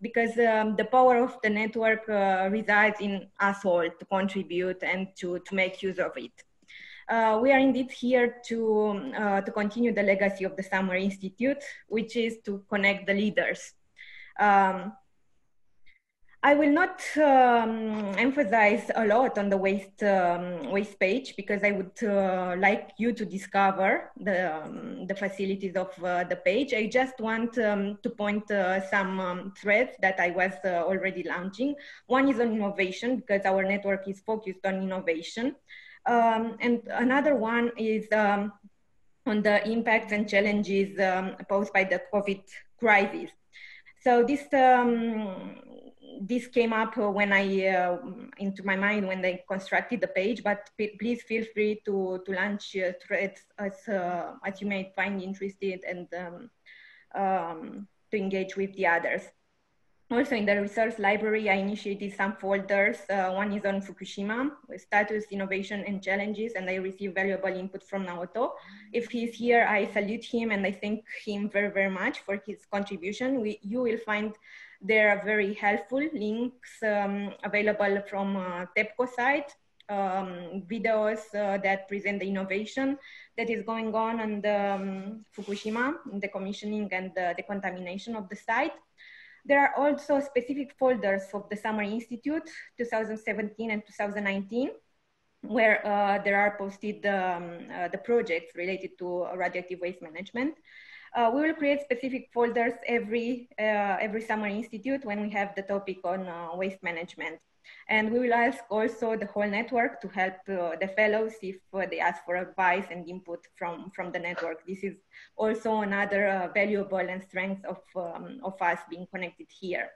because the power of the network resides in us all to contribute and to make use of it. We are indeed here to continue the legacy of the Summer Institute, which is to connect the leaders. I will not emphasize a lot on the waste page, because I would like you to discover the facilities of the page. I just want to point some threads that I was already launching. One is on innovation, because our network is focused on innovation. And another one is on the impacts and challenges posed by the COVID crisis. So this came up when into my mind when I constructed the page, but please feel free to launch threads as you may find interested, and to engage with the others. Also in the resource library, I initiated some folders. One is on Fukushima, with status, innovation, and challenges, and I received valuable input from Naoto. If he's here, I salute him and I thank him very, very much for his contribution. You will find there are very helpful links available from TEPCO site, videos that present the innovation that is going on the Fukushima, the commissioning and the contamination of the site. There are also specific folders of the Summer Institute 2017 and 2019, where there are posted the projects related to radioactive waste management. We will create specific folders every Summer Institute when we have the topic on waste management. And we will ask also the whole network to help the fellows if they ask for advice and input from the network. This is also another valuable and strength of us being connected here.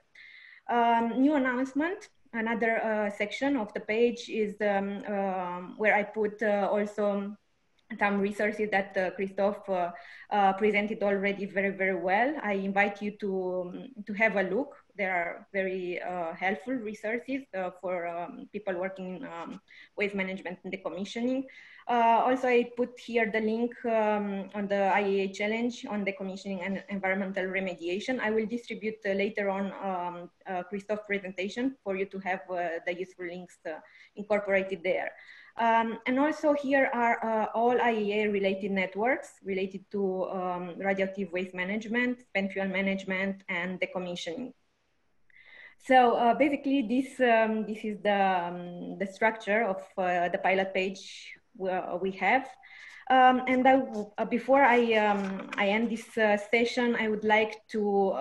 New announcement, another section of the page is where I put also some resources that Christophe presented already very, very well. I invite you to have a look. There are very helpful resources for people working in waste management and decommissioning. Also, I put here the link on the IAEA challenge on decommissioning and environmental remediation. I will distribute later on Christophe's presentation for you to have the useful links incorporated there. And also here are all IAEA related networks related to radioactive waste management, spent fuel management, and decommissioning. So basically this is the structure of the pilot page we have. And before I end this session, I would like to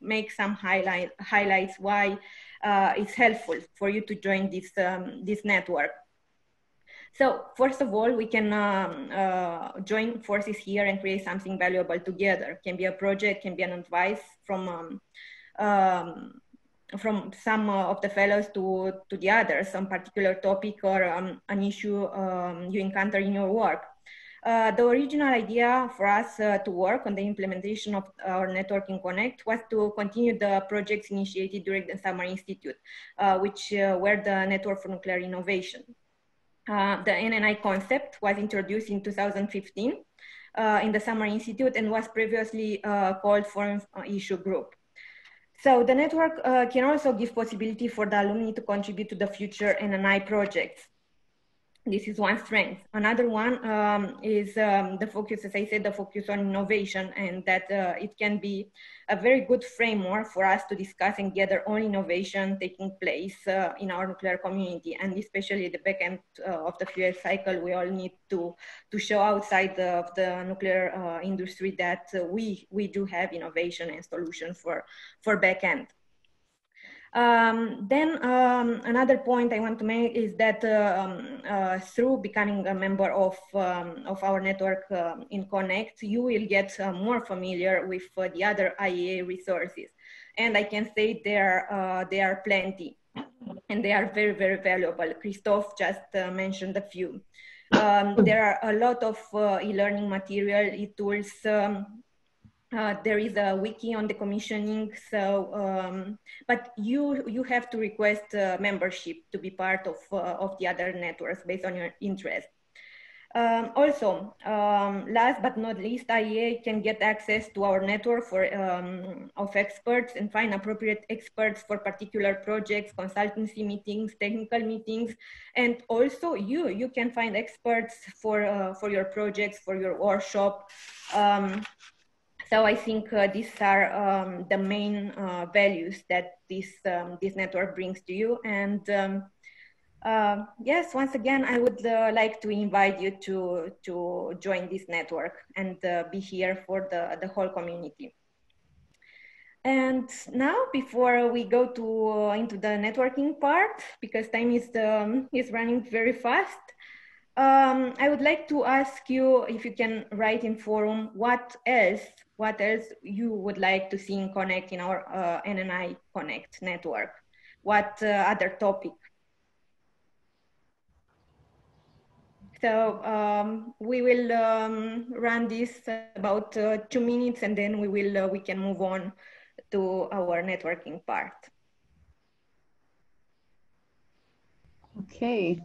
make some highlights why it's helpful for you to join this network. So first of all, we can join forces here and create something valuable together. Can be a project, can be an advice from some of the fellows to the others, some particular topic or an issue you encounter in your work. The original idea for us to work on the implementation of our Networking Connect was to continue the projects initiated during the Summer Institute, which were the Network for Nuclear Innovation. The NNI concept was introduced in 2015 in the Summer Institute and was previously called Forum Issue Group. So the network can also give possibility for the alumni to contribute to the future NNI projects. This is one strength. Another one is the focus, as I said, the focus on innovation, and that it can be a very good framework for us to discuss and gather all innovation taking place in our nuclear community, and especially the back end of the fuel cycle. We all need to show outside of the nuclear industry that we do have innovation and solutions for back end. Then another point I want to make is that through becoming a member of our network in Connect, you will get more familiar with the other IAEA resources. And I can say there are plenty, and they are very, very valuable. Christophe just mentioned a few. There are a lot of e-learning material, e-tools. There is a wiki on the commissioning, so but you have to request membership to be part of the other networks based on your interest. Also, last but not least, IAEA can get access to our network of experts and find appropriate experts for particular projects, consultancy meetings, technical meetings, and also you can find experts for your projects, for your workshop. So I think these are the main values that this network brings to you. And yes, once again, I would like to invite you to join this network and be here for the whole community. And now, before we go into the networking part, because time is running very fast, I would like to ask you if you can write in forum what else you would like to see in Connect, in our NNI Connect network. What other topic? So we will run this about 2 minutes, and then we can move on to our networking part. Okay.